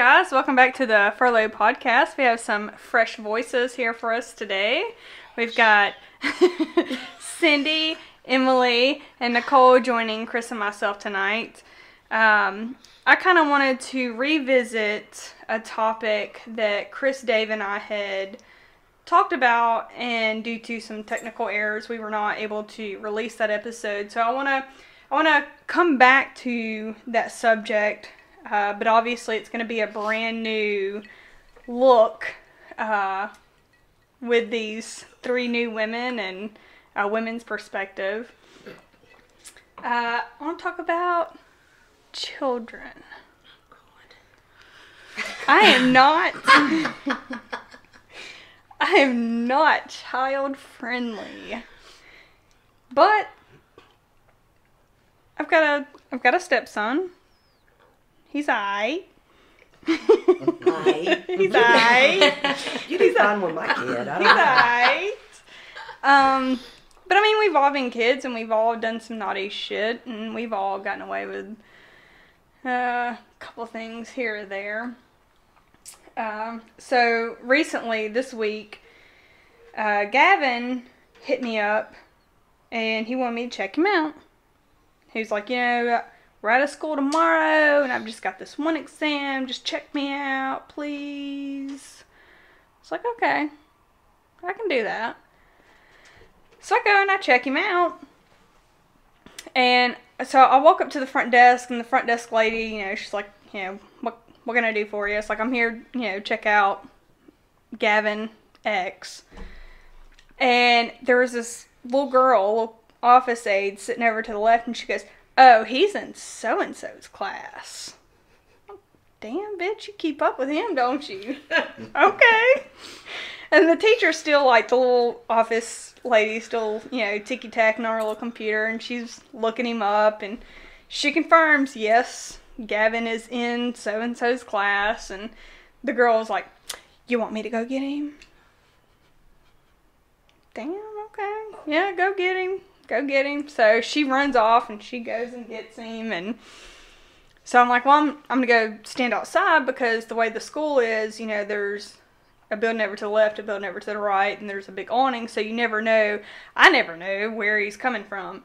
guys, welcome back to the Furlough Podcast. We have some fresh voices here for us today. We've got Cindy, Emily, and Nicole joining Chris and myself tonight. I kind of wanted to revisit a topic that Chris, Dave, and I had talked about, and due to some technical errors, we were not able to release that episode. So I want to come back to that subject. But obviously it's going to be a brand new look with these three new women and a women's perspective. I want to talk about children. I am not child friendly, but I've got a stepson. He's aight. He's aight. You do fine with my kid. He's aight. But I mean, we've all been kids and we've all done some naughty shit and we've all gotten away with a couple things here or there. So recently, this week, Gavin hit me up and he wanted me to check him out. He was like, we're out of school tomorrow, and I've just got this one exam. Just check me out, please. It's like, okay, I can do that. So I go and I check him out. And so I walk up to the front desk, and the front desk lady, she's like, what can I do for you? It's like, I'm here, check out Gavin X. And there was this little girl, little office aide, sitting over to the left, and she goes, "Oh, he's in so-and-so's class." Damn, bitch, you keep up with him, don't you? Okay. And the teacher's still, the little office lady, still, ticky-tacking on her little computer, and she's looking him up, and she confirms, yes, Gavin is in so-and-so's class, and the girl was like, "You want me to go get him?" Damn, okay. Yeah, go get him. Go get him. So she runs off and she goes and gets him, and so I'm like, well, I'm gonna go stand outside because the way the school is, there's a building over to the left, a building over to the right, and there's a big awning, so you never know. I never know where he's coming from.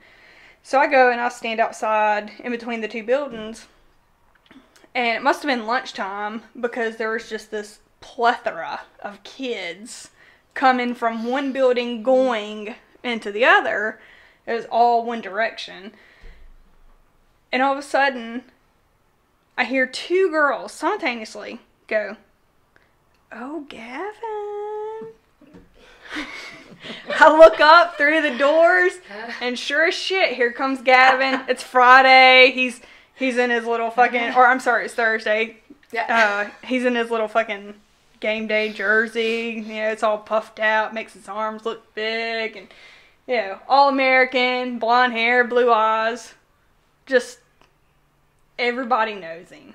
So I go and I stand outside in between the two buildings, and it must have been lunchtime because there was just this plethora of kids coming from one building going into the other. It was all one direction. And all of a sudden, I hear two girls simultaneously go, "Oh, Gavin." I look up through the doors, and sure as shit, here comes Gavin. It's Friday. He's in his little fucking, or I'm sorry, it's Thursday. Yeah. He's in his little fucking game day jersey. It's all puffed out, makes his arms look big, and all American, blonde hair, blue eyes. Just everybody knows him.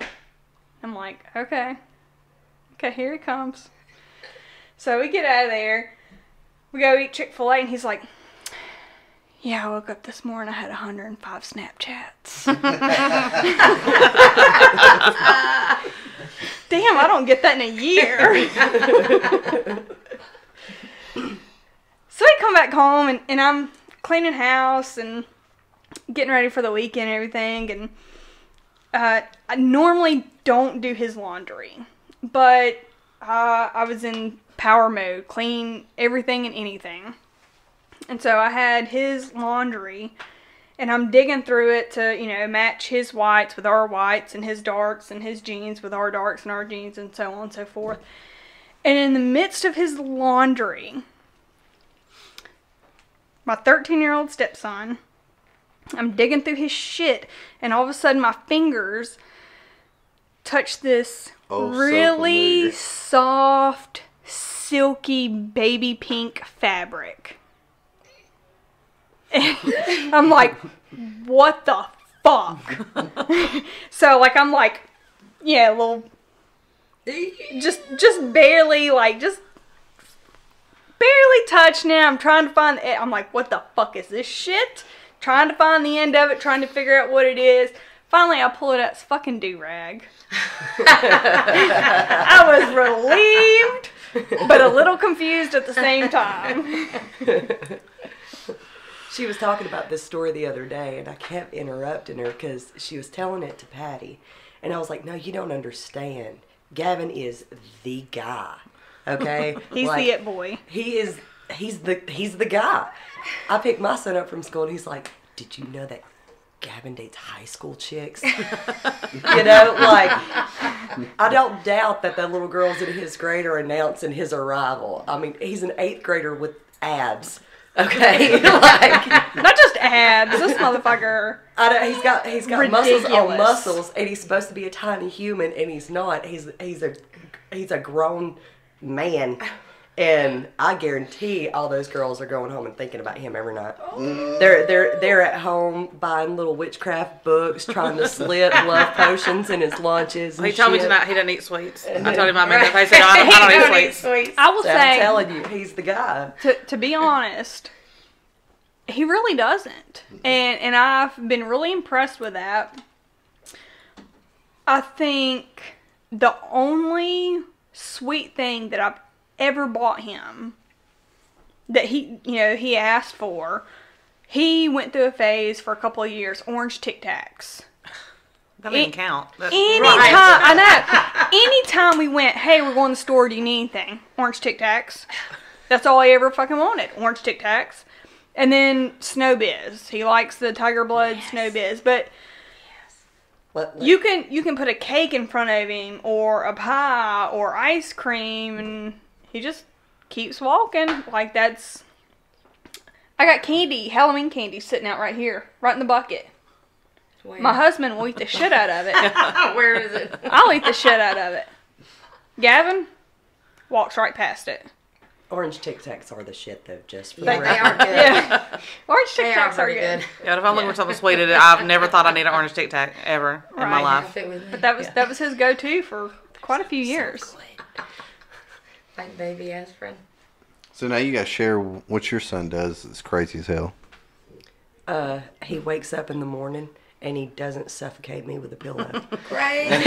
I'm like, okay, here he comes. So we get out of there. We go eat Chick-fil-A, and he's like, "Yeah, I woke up this morning, I had 105 Snapchats." Damn, I don't get that in a year. So I come back home, and I'm cleaning house and getting ready for the weekend and everything. And I normally don't do his laundry, but I was in power mode, clean everything and anything. And so I had his laundry, and I'm digging through it to, match his whites with our whites, and his darks and his jeans with our darks and our jeans, and so on and so forth. And in the midst of his laundry, my 13-year-old stepson, I'm digging through his shit, and all of a sudden my fingers touch this really soft, silky, baby pink fabric. And I'm like, what the fuck? So, I'm like, a little, just barely, barely touching it. I'm trying to find I'm like, what the fuck is this shit? Trying to find the end of it, trying to figure out what it is. Finally, I pull it out. It's fucking do-rag. I was relieved, but a little confused at the same time. She was talking about this story the other day, and I kept interrupting her because she was telling it to Patty. And I was like, no, you don't understand. Gavin is the guy, okay? He's like, the it boy. He's the guy. I picked my son up from school, and he's like, did you know that Gavin dates high school chicks? You know, like, I don't doubt that the little girls in his grade are announcing his arrival. I mean, he's an 8th grader with abs. Okay, like not just abs. This motherfucker. I know he's got ridiculous. muscles on muscles, and he's supposed to be a tiny human, and he's not. He's a grown man, and I guarantee all those girls are going home and thinking about him every night. Oh. They're at home buying little witchcraft books, trying to slip love potions in his lunches. He told me tonight he doesn't eat sweets. I told him I made that face. I don't eat sweets. I will say, I'm telling you, he's the guy. To be honest, he really doesn't, and I've been really impressed with that. I think the only sweet thing that I've ever bought him that he asked for, he went through a phase for a couple of years, orange Tic Tacs. That doesn't count. I know. Anytime we went, hey, we're going to the store, do you need anything? Orange Tic Tacs. That's all he ever fucking wanted, orange Tic Tacs. And then Snow Biz. He likes the Tiger Blood Snow Biz, but you can put a cake in front of him or a pie or ice cream, and he just keeps walking. Like, that's... I got candy, Halloween candy, sitting out right here, right in the bucket. Where? My husband will eat the shit out of it. Where is it? I'll eat the shit out of it. Gavin walks right past it. Orange Tic Tacs are the shit, though, just for Yeah, the they record. are good. Yeah. Orange Tic They Tacs are pretty good. Yeah, if I'm looking for something sweet, I've never thought I need an orange Tic Tac ever in my Right. life. Fit with me. But that was his go-to for quite a few years. So good. Like baby aspirin. So now you guys share what your son does. It's crazy as hell. He wakes up in the morning and he doesn't suffocate me with a pillow. Crazy.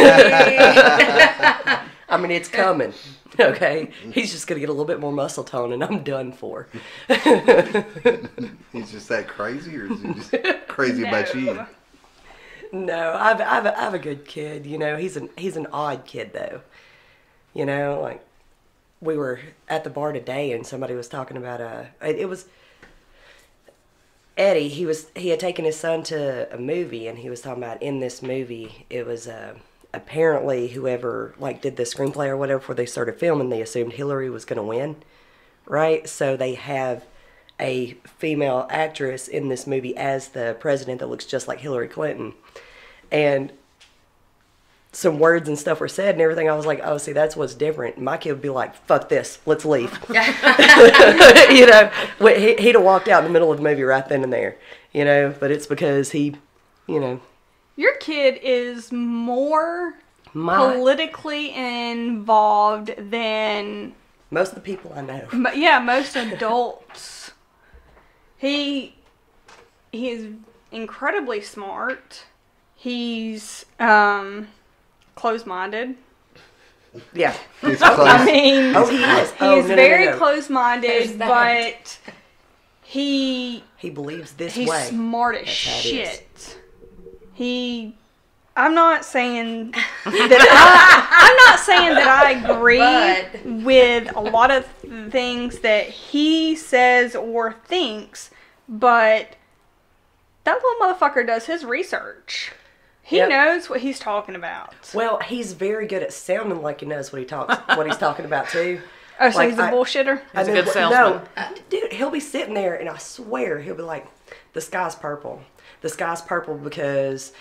I mean, it's coming. Okay, he's just gonna get a little bit more muscle tone, and I'm done for. He's just that crazy, or is he just crazy about you? No, I have a good kid. You know, he's an odd kid though. You know, like we were at the bar today, and somebody was talking about it was Eddie. He had taken his son to a movie, and he was talking about in this movie it was apparently whoever like did the screenplay or whatever before they started filming, they assumed Hillary was going to win, right? So they have a female actress in this movie as the president that looks just like Hillary Clinton, and some words and stuff were said and everything. I was like, oh, see, that's what's different. My kid would be like, fuck this, let's leave. You know, he'd have walked out in the middle of the movie right then and there, you know, but it's because he, you know. Your kid is more politically involved than most of the people I know. Yeah, most adults. He is incredibly smart. He's closed-minded. Yeah. He's close. I mean, Oh, he is. he's very No. close-minded, There's that. but he believes this he's way. smart as That's how it is. shit. I'm not saying that I'm not saying that I agree But- with a lot of things that he says or thinks, but that little motherfucker does his research. He Yep. knows what he's talking about. Well, he's very good at sounding like he knows what he's talking about too. Oh, so Like, he's a bullshitter? He's a good salesman. No, dude, he'll be sitting there, and I swear he'll be like, "The sky's purple. The sky's purple because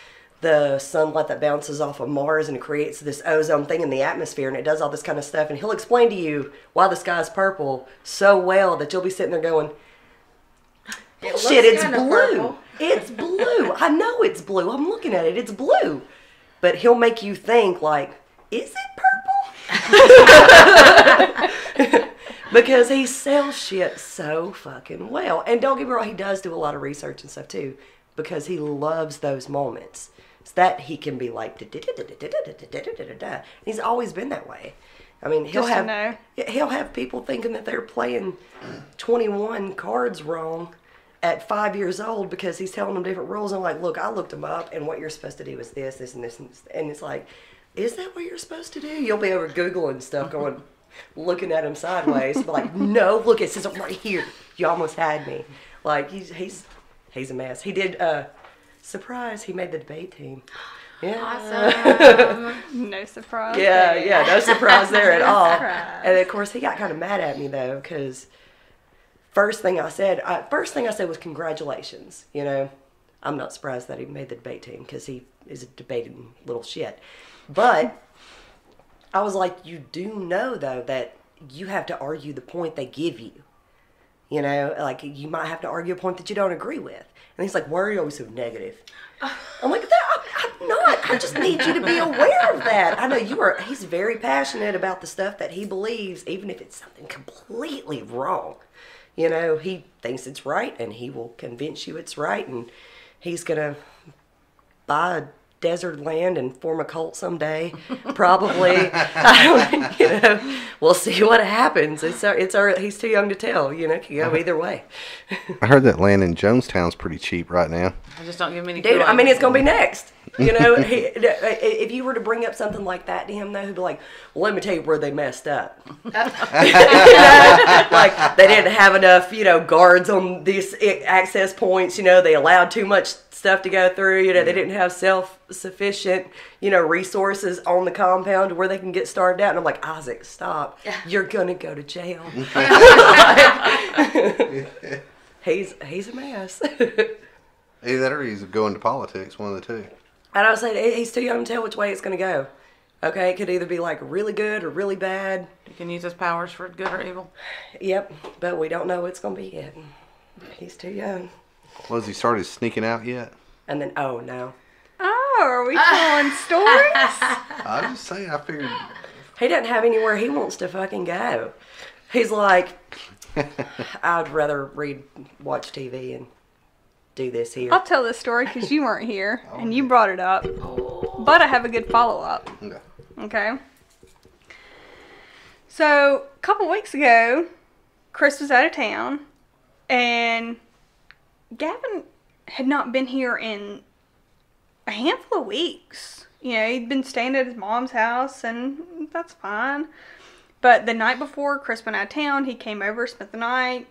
the sunlight that bounces off of Mars and it creates this ozone thing in the atmosphere, and it does all this kind of stuff." And he'll explain to you why the sky's purple so well that you'll be sitting there going, "Shit, it's kinda blue. purple." It's blue. I know it's blue. I'm looking at it. It's blue." But he'll make you think like, "Is it purple?" Because he sells shit so fucking well. And don't get me wrong, he does do a lot of research and stuff too, because he loves those moments. so that he can be like, and he's always been that way. I mean, he'll have people thinking that they're playing 21 cards wrong at 5 years old because he's telling them different rules. I'm like, look, I looked them up, and what you're supposed to do is this, this, and this, and it's like, is that what you're supposed to do? You'll be over Googling stuff, going, looking at him sideways, but like, no, look, it says right here. You almost had me. Like he's a mess. He did surprise. He made the debate team. Yeah. Awesome. No surprise. Yeah, no surprise there at all. Surprise. And of course, he got kind of mad at me though, because first thing I said was congratulations. You know, I'm not surprised that he made the debate team because he is a debating little shit. But I was like, you do know though that you have to argue the point they give you. You know, like you might have to argue a point that you don't agree with. And he's like, why are you always so negative? I'm like, I'm not. I just need you to be aware of that. I know he's very passionate about the stuff that he believes, even if it's something completely wrong. You know, he thinks it's right, and he will convince you it's right, and he's going to buy a desert land and form a cult someday, probably. You know, we'll see what happens. He's too young to tell. You know, it can go either way. I heard that land in Jonestown's pretty cheap right now. I just don't give him any. Dude, I mean, it's gonna be next. You know, if you were to bring up something like that to him, though, he'd be like, well, let me tell you where they messed up. You know? Like, they didn't have enough, you know, guards on these access points. You know, they allowed too much stuff to go through. You know, they didn't have self-sufficient, you know, resources on the compound where they can get starved out. And I'm like, Isaac, stop. You're going to go to jail. He's a mess. Either that or he's going to politics, one of the two. And I was saying, he's too young to tell which way it's going to go. Okay, it could either be like really good or really bad. He can use his powers for good or evil. Yep, but we don't know what it's going to be yet. He's too young. Well, has he started sneaking out yet? And then, oh no. Oh, are we telling stories? I was just saying, I figured. He doesn't have anywhere he wants to fucking go. He's like, I'd rather watch TV and do this here. I'll tell this story because you weren't here and you brought it up. But I have a good follow-up. Okay. Okay? So, a couple weeks ago, Chris was out of town and Gavin had not been here in a handful of weeks. You know, he'd been staying at his mom's house, and that's fine. But the night before Chris went out of town, he came over, spent the night.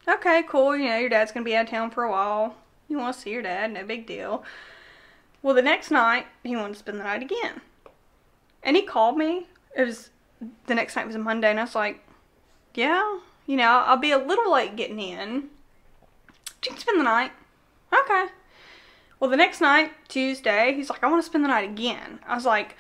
Okay, cool. You know, your dad's going to be out of town for a while. You want to see your dad, no big deal. Well, the next night, he wanted to spend the night again. And he called me. The next night was a Monday, and I was like, yeah, you know, I'll be a little late getting in. You can spend the night. Okay. Well, the next night, Tuesday, he's like, I want to spend the night again. I was like,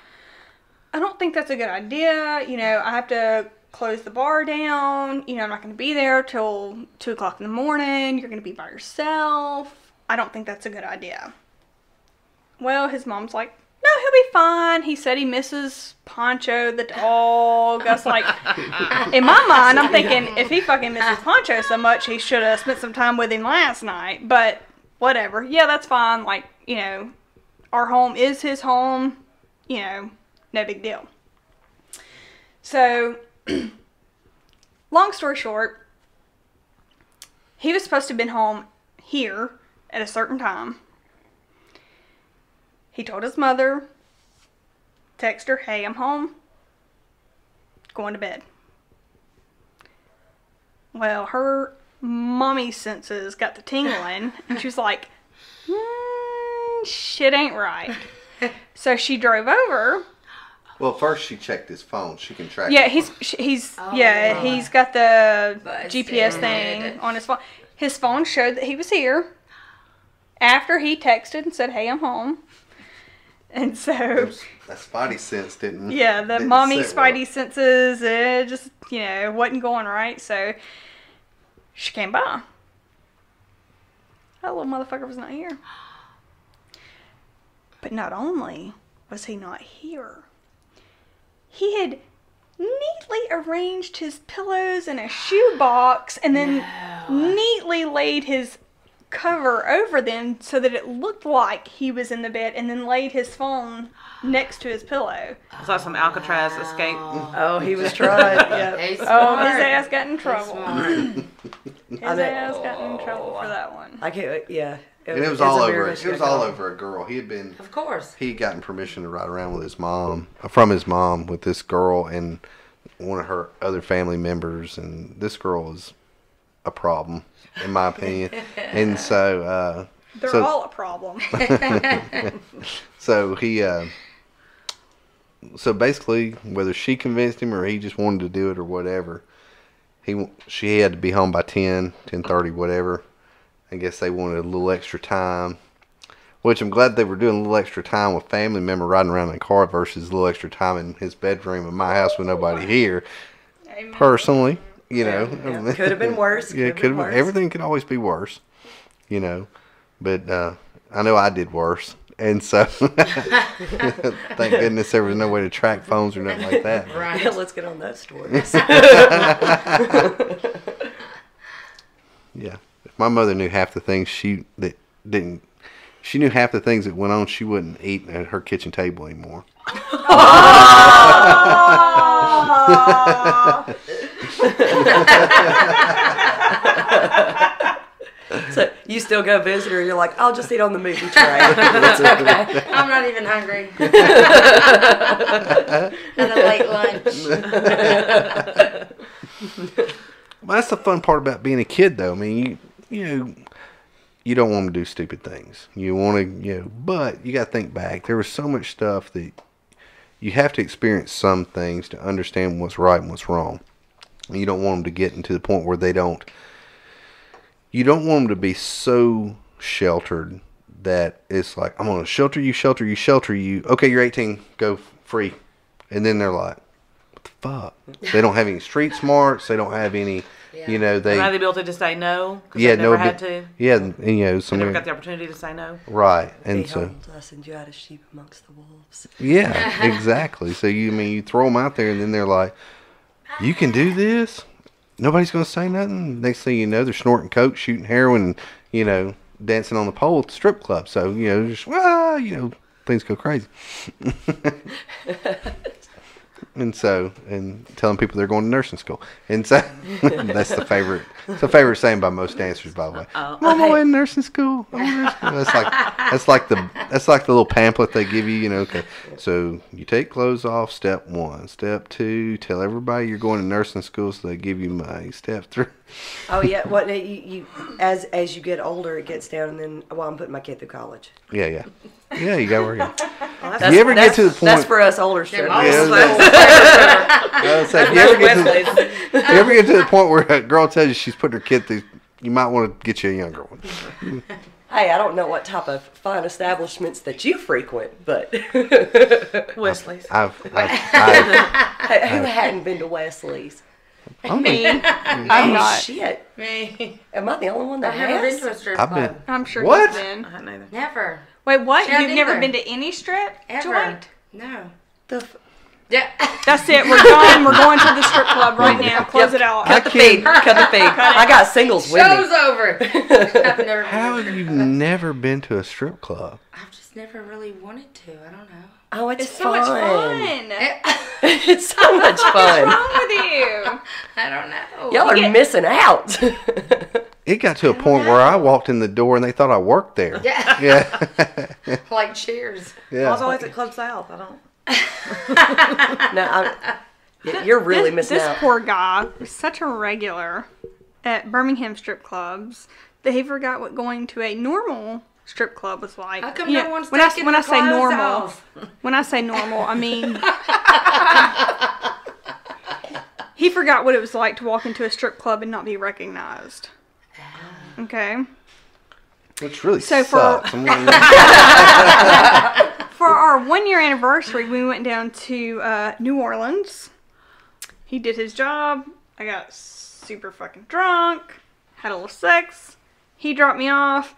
I don't think that's a good idea. You know, I have to close the bar down. You know, I'm not going to be there till 2 o'clock in the morning. You're going to be by yourself. I don't think that's a good idea. Well, his mom's like, no, he'll be fine. He said he misses Poncho, the dog. I was like, in my mind, I'm thinking, if he fucking misses Poncho so much, he should have spent some time with him last night. But whatever. Yeah, that's fine. Like, you know, our home is his home. You know, no big deal. So, long story short, he was supposed to have been home here at a certain time. He told his mother, text her, hey, I'm home, going to bed. Well, her mommy senses got to tingling, and she was like, shit ain't right. So she drove over. Well, first she checked his phone. She can track. Yeah, his phone. he's got the Busted. GPS thing on his phone. His phone showed that he was here after he texted and said, hey, I'm home. And so, That spidey sense didn't. yeah, the didn't mommy sit well. spidey senses, it just, you know, wasn't going right. So she came by. That little motherfucker was not here. But not only was he not here, he had neatly arranged his pillows in a shoebox and then neatly laid his cover over them so that it looked like he was in the bed, and then laid his phone next to his pillow. It's like some Alcatraz escape. Oh, he was trying. Yeah. He's Oh, smart. his ass got in trouble. Smart. His ass got in trouble for that one. I can't. Yeah. And it was all a over. weird It was all over a girl. He had been. Of course. He had gotten permission to ride around with his mom, from his mom, with this girl and one of her other family members, and this girl is a problem, in my opinion. And so, They're all a problem. so he, so basically, whether she convinced him or he just wanted to do it or whatever, she had to be home by 10:30, whatever. I guess they wanted a little extra time, which I'm glad they were doing a little extra time with family member riding around in a car versus a little extra time in his bedroom in my house with nobody here. Amen. Personally, you know, Could have been worse. yeah, could have been. Everything could always be worse, you know. But I know I did worse, and so thank goodness there was no way to track phones or nothing like that. Right. Yeah, let's get on those stories. Yeah, if my mother knew half the things she knew half the things that went on, she wouldn't eat at her kitchen table anymore. So you still go visit her, you're like, I'll just eat on the movie tray. That's okay. I'm not even hungry. And a late lunch. Well, that's the fun part about being a kid, though. I mean, you don't want to do stupid things. You want to, but you got to think back. There was so much stuff that you have to experience some things to understand what's right and what's wrong. And you don't want them to get into the point where they don't. You don't want them to be so sheltered that it's like, I'm going to shelter you. Okay, you're 18, go free. And then they're like, what the fuck? They don't have any street smarts. They don't have any, they... Have the ability to say no? Because Yeah, they never no, had to. Yeah, and, They never some... got the opportunity to say no. Right, and so... Behold, I send you out as sheep amongst the wolves. Yeah, exactly. So, you throw them out there, and then they're like, you can do this? Nobody's going to say nothing? Next thing you know, they're snorting coke, shooting heroin, and, dancing on the pole at the strip club. So, just, things go crazy. And telling people they're going to nursing school. And so, that's the favorite. It's a favorite saying by most dancers, by the way. Mom, I'm in nursing school. That's like the little pamphlet they give you. Okay, so you take clothes off. Step 1. Step 2. Tell everybody you're going to nursing school, so they give you money. Step 3. Oh yeah, what you as you get older, it gets down, and then I'm putting my kid through college. Yeah. You got to work it. That's, You ever get to the point? That's for us older children. Yeah, you ever get to the point where a girl tells you she's putting her kid through, you might want to get you a younger one. Hey, I don't know what type of fine establishments that you frequent, but Wesley's. who hadn't been to Wesley's? Me. I'm not. Shit. Me. Am I the only one that I've never been has? to a strip I've club. been. I'm sure What? he's been. I hadn't either. Never. Wait, what? Yeah, You've never neither. been to any strip Ever. joint? No. Yeah. That's it. We're done. We're going to the strip club right now. Close it out. Cut the feed. Cut the feed. I got singles with Show's me. over. I've never How been to a have you strip club. never been to a strip club? I've just never really wanted to. I don't know. Oh, it's It's so much fun. It's so much What's fun. wrong with you? I don't know. Y'all are missing out. It got to a point where I walked in the door and they thought I worked there. Yeah. Yeah. Like Cheers. I was Yeah. always at Club South. I don't. No, you're really missing This out. poor guy was such a regular at Birmingham strip clubs that he forgot what going to a normal strip club was like. How come You no know, one's when I taking when the I say clothes normal, off? when I say normal, I mean he forgot what it was like to walk into a strip club and not be recognized. Okay. Which really So sucks. for our 1-year anniversary, we went down to New Orleans. He did his job. I got super fucking drunk. Had a little sex. He dropped me off.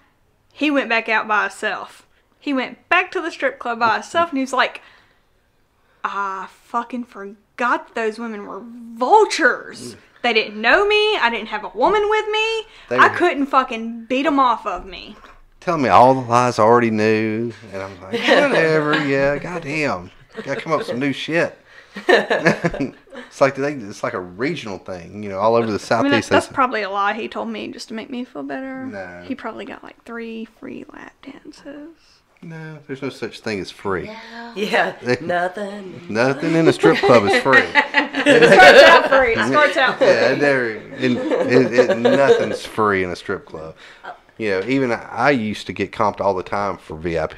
He went back out by himself. He went back to the strip club by himself, and he was like, I fucking forgot forgot that those women were vultures. They didn't know me. I didn't have a woman with me. I couldn't fucking beat them off of me. Telling me all the lies I already knew. And I'm like, whatever, yeah, goddamn. Gotta come up with some new shit. It's like a regional thing, you know, all over the southeast. That's probably a lie he told me just to make me feel better. No. He probably got like 3 free lap dances. No, there's no such thing as free. Yeah, nothing. Nothing in a strip club is free. It starts out free. It starts out free. Nothing's free in a strip club. You know, even I used to get comped all the time for VIP,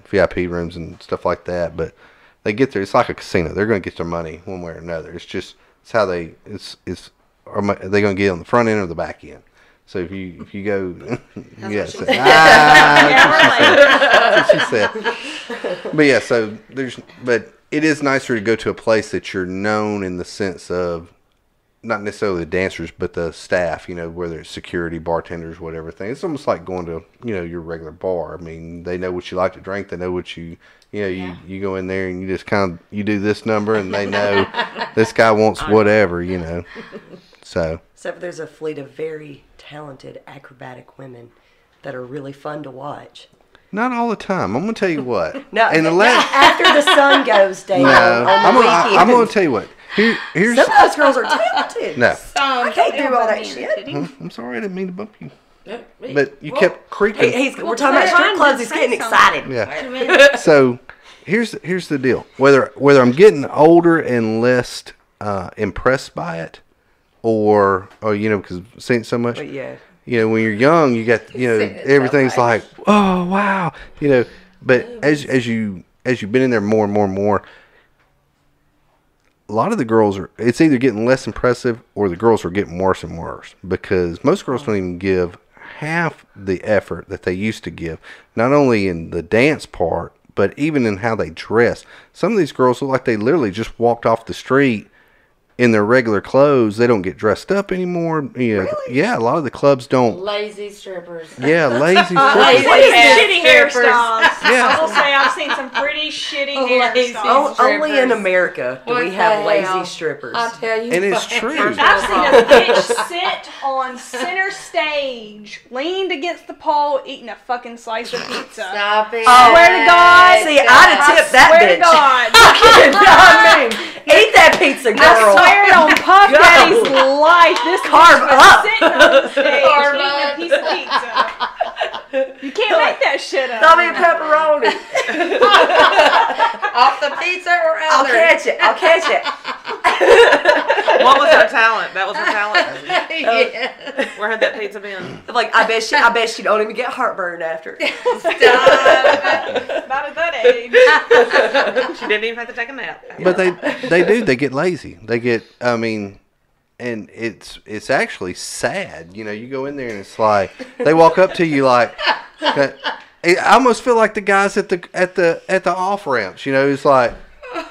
VIP rooms and stuff like that. But they get there. It's like a casino. They're going to get their money one way or another. It's how are they going to get on the front end or the back end? So if you go, yeah, that's what she said. But yeah, but it is nicer to go to a place that you're known in the sense of not necessarily the dancers, but the staff. You know, whether it's security, bartenders, whatever thing. It's almost like going to your regular bar. I mean, they know what you like to drink. They know what you go in there and you just you do this number and they know this guy wants whatever. So. Except there's a fleet of very talented acrobatic women that are really fun to watch. Not all the time. I'm going to tell you what. No, after the sun goes down on the weekends. I'm going to tell you what. Here's some of those girls are talented. No. I can't do all that shit. I'm sorry, I didn't mean to bump you. But you kept creaking. We're talking about strip clubs. He's getting excited. Yeah. So here's the deal. Whether I'm getting older and less impressed by it, or because I've seen it so much. But yeah. When you're young, you got everything's like, oh wow, But as you've been in there more and more and more, a lot of the girls it's either getting less impressive or the girls are getting worse and worse, because most girls don't even give half the effort that they used to give, not only in the dance part, but even in how they dress. Some of these girls look like they literally just walked off the street in their regular clothes. They don't get dressed up anymore. Really? Yeah, a lot of the clubs don't. Lazy strippers. Yeah, lazy Lazy strippers. shitty hairstyles. Yeah. I will say I've seen some pretty shitty hairstyles. Only in America do we have lazy strippers. I'll tell you. And it's true. I've seen a bitch sit on center stage, leaned against the pole, eating a fucking slice of pizza. Stop it. Swear to God. See, I'd have tipped that Swear bitch. to God. Eat that pizza, girl. I swear on Puff Daddy's life, this Carve bitch was up. sitting on the stage eating a piece of pizza. You can't make that shit up. Throw me a pepperoni. Off the pizza or I'll other? catch it. What was her talent? That was her talent. Yeah. Where had that pizza been? Like, I bet she don't even get heartburn after. Stop. Not at that age. She didn't even have to take a nap. But they get lazy. And it's actually sad. You go in there and it's like they walk up to you like, I almost feel like the guys at the off ramps. It's like,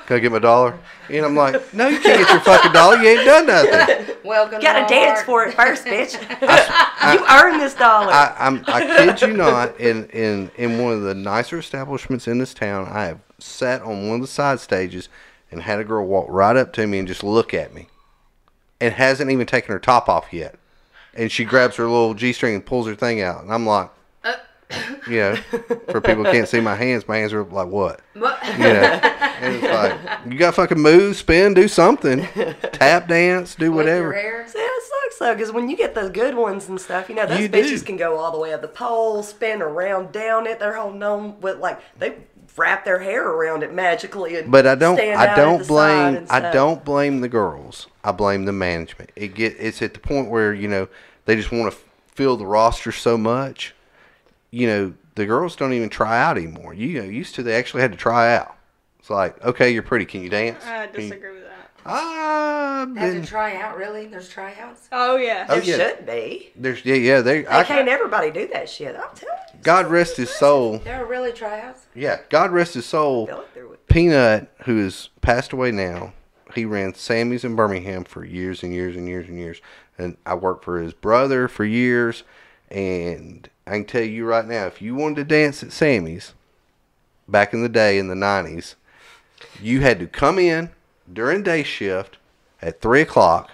can I get my $1? And I'm like, no, you can't get your fucking $1. You ain't done nothing. Welcome. You gotta dance for it first, bitch. You earned this $1. I kid you not. In one of the nicer establishments in this town, I have sat on one of the side stages and had a girl walk right up to me and just look at me, and hasn't even taken her top off yet. And she grabs her little G-string and pulls her thing out, and I'm like, for people who can't see my hands are like, what? And it's like, you got fucking move, spin, do something, tap dance, do whatever. See, it sucks though, because when you get the good ones and stuff, those bitches can go all the way up the pole, spin around down it. They're holding on with they wrap their hair around it magically. But I don't blame the girls. I blame the management. It's at the point where they just want to fill the roster so much. The girls don't even try out anymore. Used to they actually had to try out. It's like, okay, you're pretty. Can you dance? I disagree with that. Have to try out, really? There's tryouts? Oh, yeah. There should be. Can't everybody do that shit. I'm telling you. God rest his soul. There are really tryouts? Yeah, God rest his soul. Peanut, who has passed away now, he ran Sammy's in Birmingham for years and years and years and years. And I worked for his brother for years. And I can tell you right now, if you wanted to dance at Sammy's back in the day in the 90s, you had to come in, during day shift at 3 o'clock.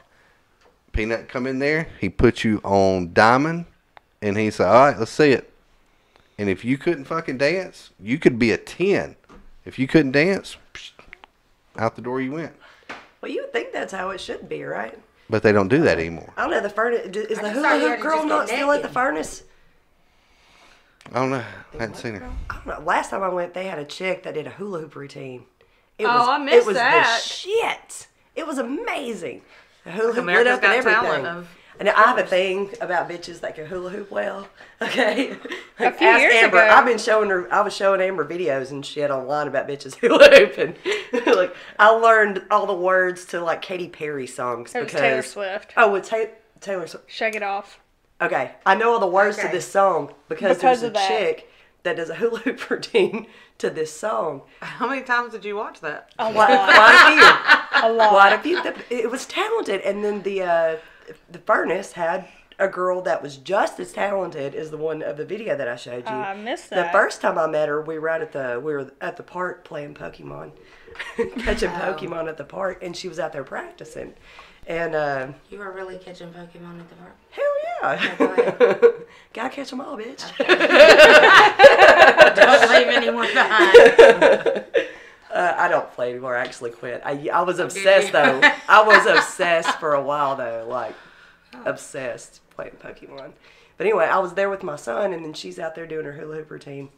Peanut come in there. He put you on diamond, and he said, "All right, let's see it." And if you couldn't fucking dance, you could be a 10. If you couldn't dance, out the door you went. Well, you would think that's how it should be, right? But they don't do that anymore. I don't know. The furnace is the I hula thought you had hoop to girl just not get still at the naked. furnace? I don't know. I hadn't seen her. I don't know. Last time I went, they had a chick that did a hula hoop routine. It I missed it was that. the shit. It was amazing. The hula hoop lit America's up and Got everything. Talent of And I have a thing about bitches that can hula hoop well. Okay, A few ask years Amber. ago. I've been showing her. I was showing Amber videos and shit online about bitches hula hooping. Like I learned all the words to like Katy Perry songs It was because Taylor Swift. Oh, with Taylor Swift. Shake It Off. Okay, I know all the words to Okay. this song because Because there's a of that. chick that does a hula hoop routine to this song. How many times did you watch that? A Quite, lot. quite a few. A lot. Quite a few. It was talented, and then the furnace had a girl that was just as talented as the one of the video that I showed you. I missed The that. first time I met her, we were at the park playing Pokemon, catching Pokemon at the park, and she was out there practicing. And You were really catching Pokemon at the park. hell Go yeah, ahead. gotta catch them all, bitch. Don't leave anyone behind. I don't play anymore. I actually quit. I was did obsessed you? though. I was obsessed for a while though, like obsessed playing Pokemon. But anyway, I was there with my son, and then she's out there doing her hula hoop routine.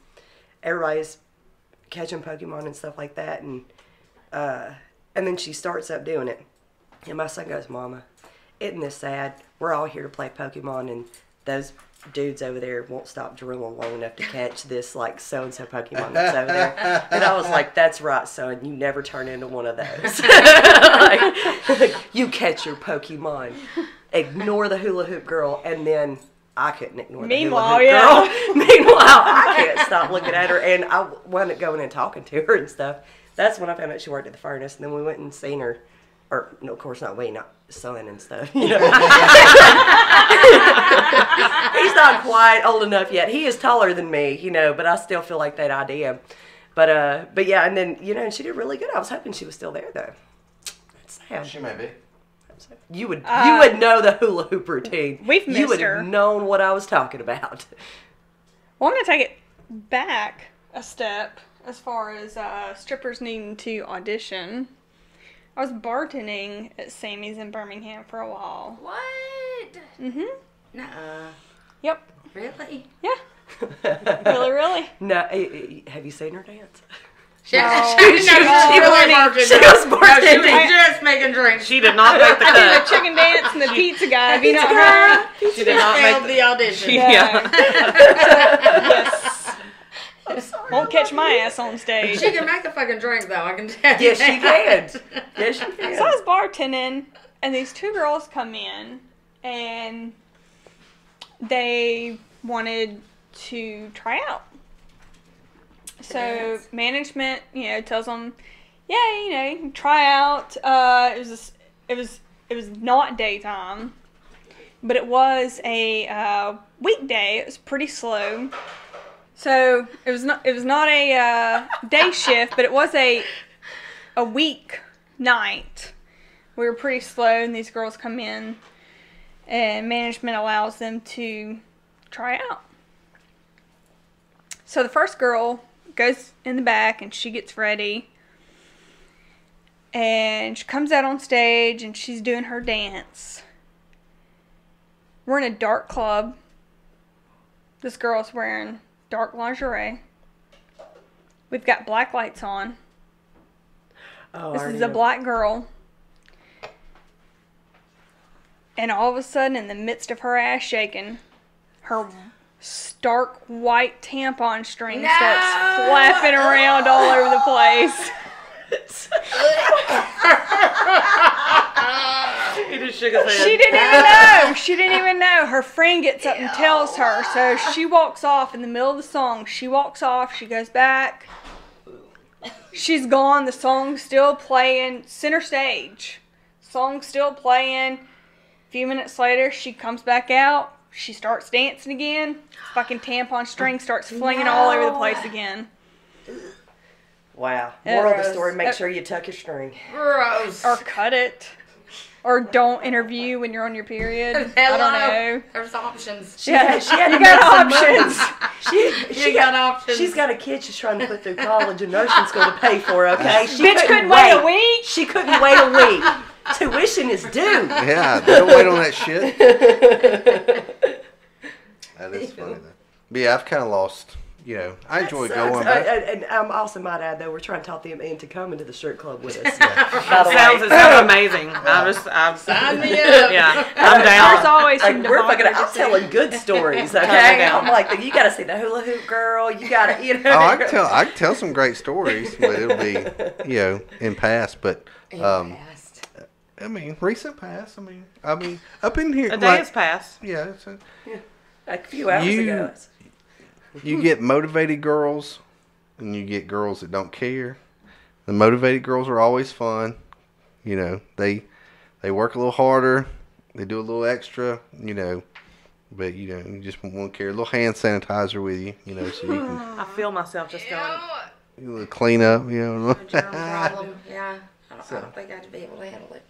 Everybody's catching Pokemon and stuff like that, and then she starts up doing it, and my son goes, "Mama, isn't this sad? We're all here to play Pokemon, and those dudes over there won't stop drooling long enough to catch this like so and so Pokemon that's over there." And I was like, "That's right, son. You never turn into one of those. like, you catch your Pokemon. Ignore the hula hoop girl." And then I couldn't ignore the hula Meanwhile, hoop yeah. girl. Meanwhile, I can't stop looking at her, and I wound up going and talking to her and stuff. That's when I found out she worked at the furnace, and then we went and seen her. Or, no, of course not we, not son and stuff. You know? He's not quite old enough yet. He is taller than me, you know, but I still feel like that idea. But yeah, and then, you know, and she did really good. I was hoping she was still there, though. That's sad. She may be. You would know the hula hoop routine. We've You missed would her. have known what I was talking about. Well, I'm going to take it back a step as far as strippers needing to audition. I was bartending at Sammy's in Birmingham for a while. What? Mm-hmm. Nuh-uh. Yep. Really? Yeah. Really? No, have you seen her dance? She, No. she was bartending. just making drinks. She did not make the I did cut. the chicken dance and the pizza guy. Have you not Pizza heard? guy. She did not Failed make the audition. Yeah. Yes. Won't catch my ass on stage. She can make a fucking drink, though. I can tell you. Yes, she can. Yes, she can. So I was bartending, and these two girls come in, and they wanted to try out. So dance. management, you know, tells them, yeah, you know, you can try out. It was not daytime, but it was a weekday. It was pretty slow. So it was not a day shift, but it was a week night. We were pretty slow, and these girls come in, and management allows them to try out. So the first girl goes in the back, and she gets ready, and she comes out on stage, and she's doing her dance. We're in a dark club. This girl's wearing dark lingerie. We've got black lights on. Oh, This I is already a know. black girl. And all of a sudden, in the midst of her ass shaking, her stark white tampon string No! starts flapping around all over the place. He just shook his head. She didn't even know. She didn't even know. Her friend gets up and tells her. So she walks off in the middle of the song. She walks off. She goes back. She's gone. The song's still playing. Center stage. Song's still playing. A few minutes later, she comes back out. She starts dancing again. Fucking tampon string starts flinging all over the place again. Wow. Moral of the Gross. story, make sure you tuck your string. Gross. Or cut it. Or don't interview when you're on your period. Hello. I don't know. There's options. She had you to make got some options. money. She got options. She's got a kid she's trying to put through college and nursing school to pay for, okay? She Bitch couldn't wait a week. She couldn't wait a week. Tuition is due. Yeah, don't wait on that shit. That is funny, though. But yeah, I've kind of lost, I enjoy going back. And I also might add, though, we're trying to talk them into coming to the strip club with us. By the Sounds amazing. I'm Sign me up. Yeah, I'm There's down. always Like, some I'm telling good stories, okay? I'm like, you got to see the hula hoop girl. You got to, Oh, I can tell some great stories, but it'll be, in past. But I mean, recent past. I mean, up in here, A day has passed. a few hours ago. You get motivated girls, and you get girls that don't care. The motivated girls are always fun. They work a little harder. They do a little extra. But you just won't carry a little hand sanitizer with you. So you can I feel myself just going. a little clean up. A germ problem. Yeah. I don't think I'd be able to handle it.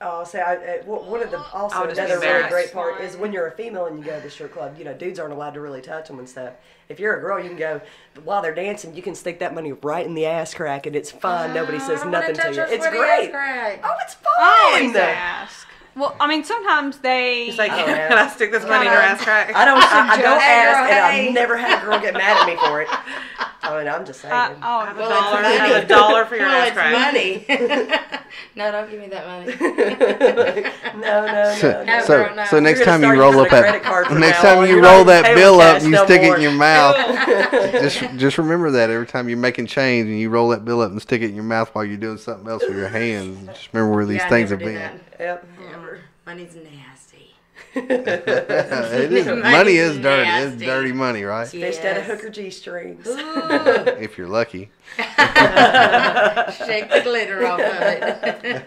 Oh, so one of the I would just be another really embarrassed. great part is when you're a female and you go to the strip club, dudes aren't allowed to really touch them and stuff. If you're a girl, you can go, while they're dancing, you can stick that money right in the ass crack and it's fine. Nobody says nothing to you. It's great. Oh, it's I always fun. ask. Well, sometimes they. He's like, I don't can I stick this money in your ass crack? I don't ask, and Hey. I've never had a girl get mad at me for it. I'm just saying. I have $1 for your ass crack. Money. No, don't give me that money. No. So next You're time gonna you start roll using up a credit card that from next now time on. you You're roll not that paying bill with up cash and you no stick it more. in your mouth. just remember that every time you're making change and you roll that bill up and stick it in your mouth while you're doing something else with your hands. Just remember where these Yeah, I things never have do been. that. Yep. Never. Money's nasty. It is, money is dirty. It's Nasty. dirty money, right? Fished out of hooker G-strings. If you're lucky. Shake the glitter off of it.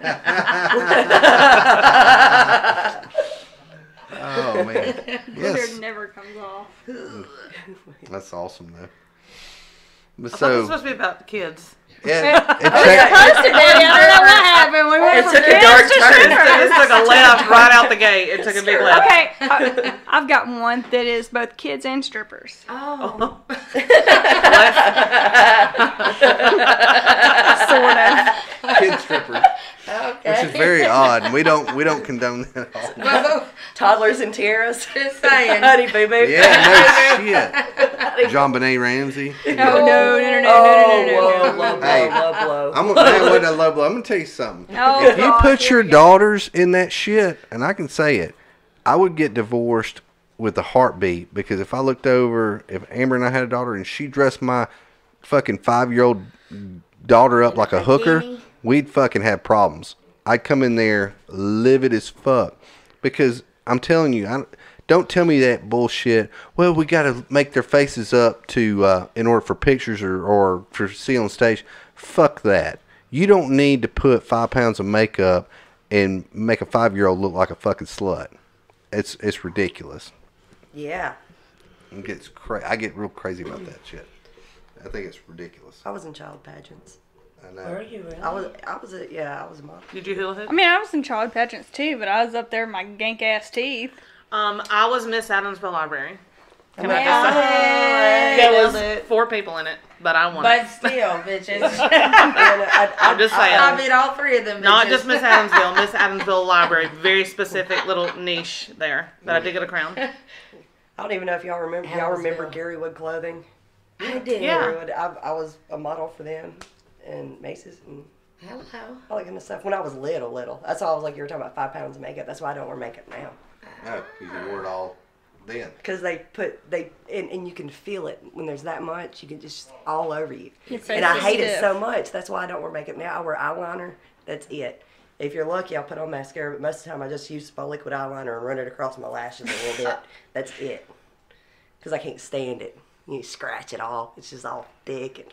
Oh man, Glitter yes, never comes off. that's awesome though. But I thought this was so supposed to be about kids. yeah, Supposed to be. I don't know what happened. We went It from took a kids dark to turn. strippers. It took a left right out the gate. It took a big left. Okay, I've got one that is both kids and strippers. Oh. Sort of. kid stripper, Okay. which is very odd. And we don't condone that at all. Well, Toddlers and tiaras. just saying. Honey boo boo. Yeah, no shit. John Benet Ramsey. No. Whoa, low blow, Hey. low blow. I'm with a low blow. I'm gonna tell you something. Oh, If you God, put here your we go. daughters in that shit, and I can say it, I would get divorced with a heartbeat because if I looked over, if Amber and I had a daughter and she dressed my fucking 5-year-old daughter up like a hooker, we'd fucking have problems. I'd come in there livid as fuck because I'm telling you, don't tell me that bullshit. Well, we got to make their faces up to in order for pictures or for see on stage. Fuck that. You don't need to put 5 pounds of makeup and make a 5-year-old look like a fucking slut. It's ridiculous. Yeah. It gets I get real crazy about that shit. I think it's ridiculous. I was in child pageants. I know. Were you really? I was a model. Did you hula hoop? I was in child pageants too, but I was up there with my gank ass teeth. I was Miss Adamsville Library. Can I Hey. just say? There was 4 people in it, but I won. But still, bitches. I'm just saying. I beat all 3 of them bitches. Not just Miss Adamsville, Miss Adamsville Library. Very specific little niche there. But I did get a crown. I don't even know if y'all remember. Y'all remember Adamsville. Garywood Clothing? I did. Yeah. Garywood. I was a model for them and Macy's and Hello. all that kind of stuff when I was little. That's why I was like, you were talking about 5 pounds of makeup. That's why I don't wear makeup now. No, because you wore it all then. Because and you can feel it when there's that much. You can just all over you. Your face And I is hate it stiff. so much. That's why I don't wear makeup now. I wear eyeliner. That's it. If you're lucky, I'll put on mascara, but most of the time I just use my liquid eyeliner and run it across my lashes a little bit. That's it. Because I can't stand it. You scratch it all. It's just all thick and.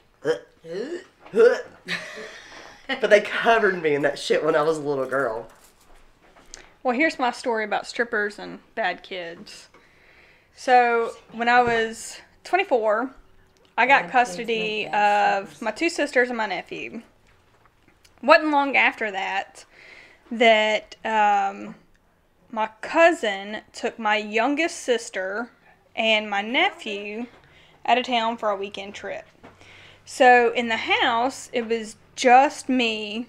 But they covered me in that shit when I was a little girl. Well, here's my story about strippers and bad kids. So, when I was 24, I got custody of my 2 sisters and my nephew. Wasn't long after that my cousin took my youngest sister and my nephew out of town for a weekend trip. So in the house, it was just me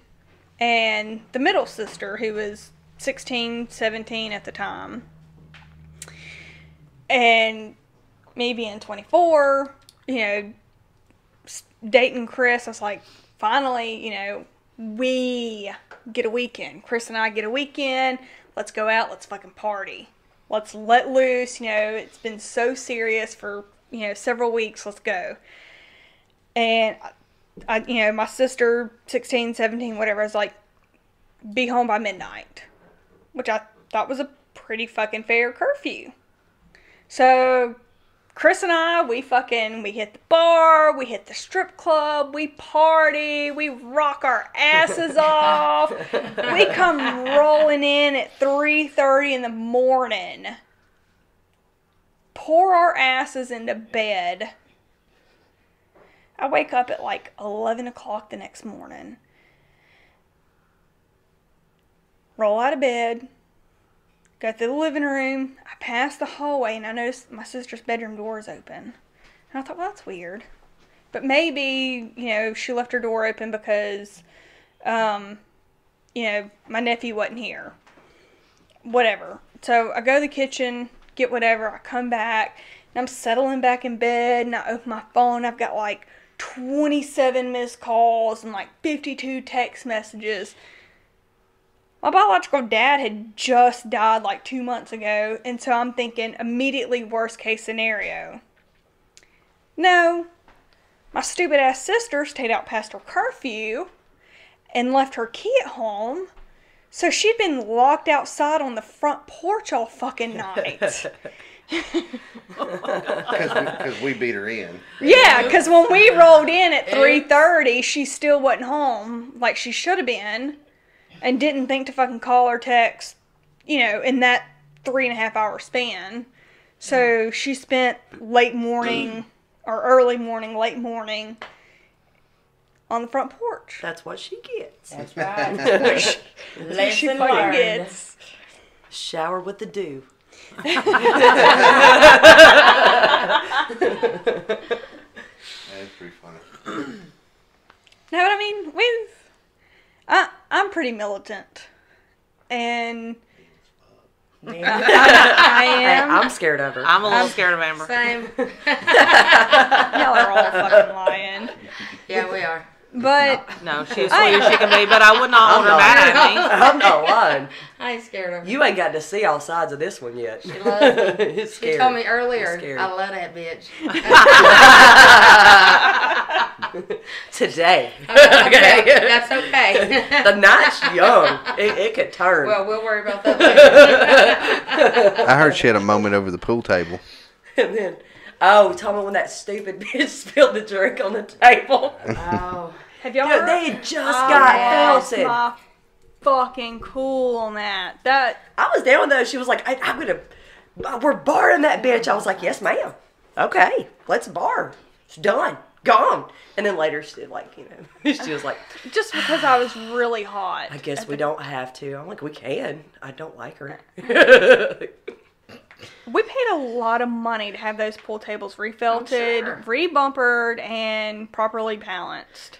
and the middle sister, who was 16, 17 at the time. And me being 24, dating Chris, I was like, finally, we get a weekend. Chris and I get a weekend. Let's go out. Let's fucking party. Let's let loose. It's been so serious for, several weeks. Let's go. And I my sister, 16, 17, whatever, was like, be home by midnight, which I thought was a pretty fucking fair curfew. So Chris and I, we hit the bar, we hit the strip club, we party, we rock our asses off. We come rolling in at 3:30 in the morning, pour our asses into bed. I wake up at like 11 o'clock the next morning, roll out of bed, go through the living room. I pass the hallway and I noticed my sister's bedroom door is open. And I thought, well, that's weird. But maybe, she left her door open because, my nephew wasn't here. Whatever. So I go to the kitchen, get whatever. I come back and I'm settling back in bed and I open my phone. I've got like 27 missed calls and like 52 text messages. My biological dad had just died like 2 months ago, and so I'm thinking immediately worst case scenario. No, my stupid ass sister stayed out past her curfew and left her key at home, so she'd been locked outside on the front porch all fucking night. Because we beat her in. Yeah, because when we rolled in at 3:30, she still wasn't home like she should have been. And didn't think to fucking call or text, in that 3.5 hour span. So she spent late morning or early morning, late morning on the front porch. That's what she gets. That's right. That's what she fucking gets. Shower with the dew. That's pretty funny. No, but I mean, I'm pretty militant. And I am. I'm scared of her. I'm a little scared of Amber. Same. Y'all are all fucking lying. Yeah, we are. But No, she's sweet as she can be, but I would not hold her mad at me. I'm not lying. I ain't scared of her. You ain't got to see all sides of this one yet. She loves me. It's scary. She told me earlier, It's scary. I love that bitch. Today. Okay. That's okay. The night's young. It could turn. Well, we'll worry about that later. I heard she had a moment over the pool table. And then, tell me when that stupid bitch spilled the drink on the table. Oh. have y'all Dude, heard? they had just got That's felted. my fucking cool on that. That I was down though. She was like, I'm gonna, we're barring that bitch. I was like, yes, ma'am. Okay, let's bar. It's done. Gone. And then later she did she was like, just because I was really hot. I guess we don't have to. I'm like, we can. I don't like her. We paid a lot of money to have those pool tables refelted, sure. rebumpered, and properly balanced.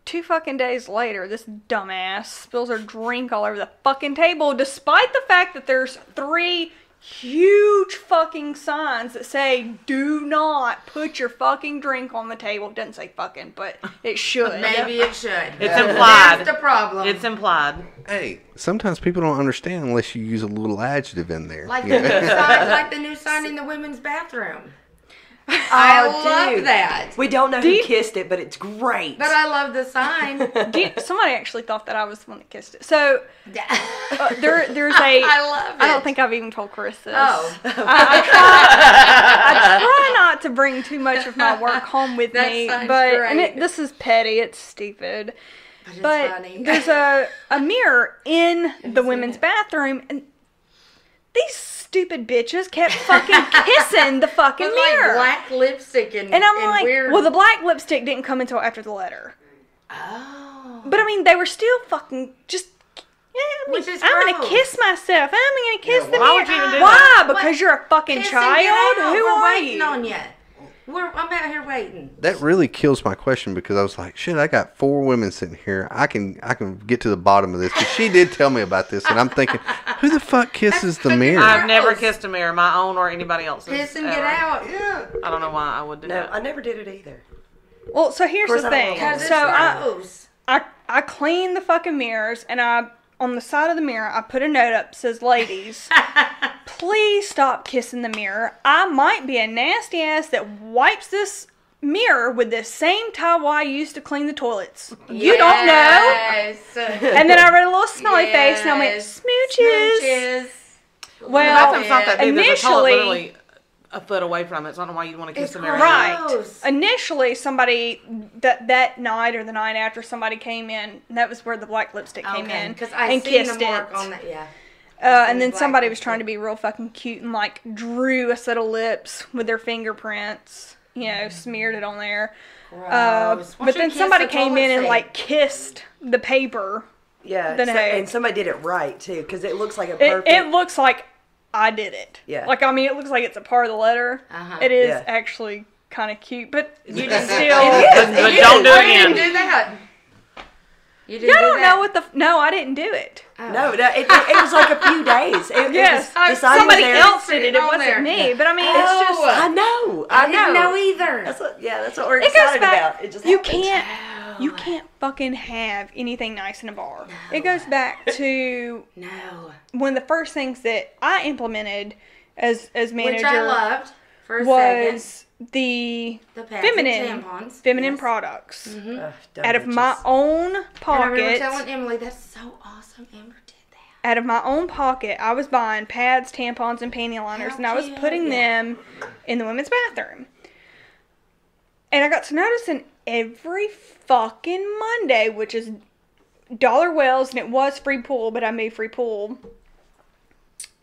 2 fucking days later, this dumbass spills her drink all over the fucking table, despite the fact that there's 3 huge fucking signs that say, do not put your fucking drink on the table. It doesn't say fucking, but it should. Maybe it should. It's implied. That's the problem. It's implied. Hey, sometimes people don't understand unless you use a little adjective in there. like, you the know? new sign, like the new sign in the women's bathroom. I love dude. that. We don't know who kissed it, but it's great. But I love the sign. Somebody actually thought that I was the one that kissed it. So, there's a... I love it. I don't think I've even told Chris this. Oh. I try not to bring too much of my work home with That me, sounds but great. this is petty. It's stupid. But But it's funny. there's a mirror in the seen women's it. bathroom, and these stupid bitches kept fucking kissing the fucking With mirror. like black lipstick and And I'm like, weird. well, the black lipstick didn't come until after the letter. Oh. But I mean, they were still fucking just. Yeah, I mean, Which is I'm gonna gross. kiss myself. I'm gonna kiss the why mirror. would you even do Why? that? Because What? you're a fucking Piss and child. get out. Who We're are waiting you? on you. I'm out here waiting. That really kills my question because I was like, shit, I got 4 women sitting here. I can get to the bottom of this. Because she did tell me about this, and I'm thinking, who the fuck kisses the mirror? I've never Gross. kissed a mirror, my own or anybody else's. Piss and get ever. out. Yeah. I don't know why I would do No, that. I never did it either. Well, so here's course, the I don't thing. know. Because it's So gross. I clean the fucking mirrors, and on the side of the mirror, I put a note up that says, ladies, please stop kissing the mirror. I might be a nasty ass that wipes this mirror with the same towel I used to clean the toilets. You don't know. Yes. And then I read a little smiley face, and I went, Yes. smooches. The Well, bathroom's not that big. There's a toilet initially- literally a foot away from it, so I don't know why you'd want to kiss It's the mirror. Right. Gross. Initially, somebody that night or the night after, somebody came in. And that was where the black lipstick came in Because I and seen kissed the mark it. on that. Yeah. And then black somebody was lipstick. trying to be real fucking cute and like drew a set of lips with their fingerprints, smeared it on there. Gross. But Why then don't you somebody kiss the came in toilet and seat? like kissed the paper. Yeah. The note. And somebody did it right, too, because it looks like a perfect. It looks like I did it. Yeah. Like, I mean, it looks like it's a part of the letter. Uh-huh. It is Yeah. actually kind of cute, but you just It still. is. But It don't is. do it You didn't again. do that. You didn't Y'all do don't that. know what the. No, I didn't do it. Oh. No, it was like a few days. Yes, it was, the sign somebody was there. else did it. It On wasn't there. me. But I mean, Oh. it's just. I know. I didn't know either. That's what we're It goes excited back. about. It just You happened. can't. You can't fucking have anything nice in a bar. It goes back to No. one of the first things that I implemented as manager Which I loved for a second. was the The pads and feminine tampons. Yes. products Ugh, dumb out of my bitches. own And I remember pocket. telling Emily, that's so awesome. Amber did that. Out of my own pocket, I was buying pads, tampons, and panty liners, How and I was cute. putting them in the women's bathroom. And I got to noticing every fucking Monday, which is Dollar Wells, and it was free pool, but I made free pool.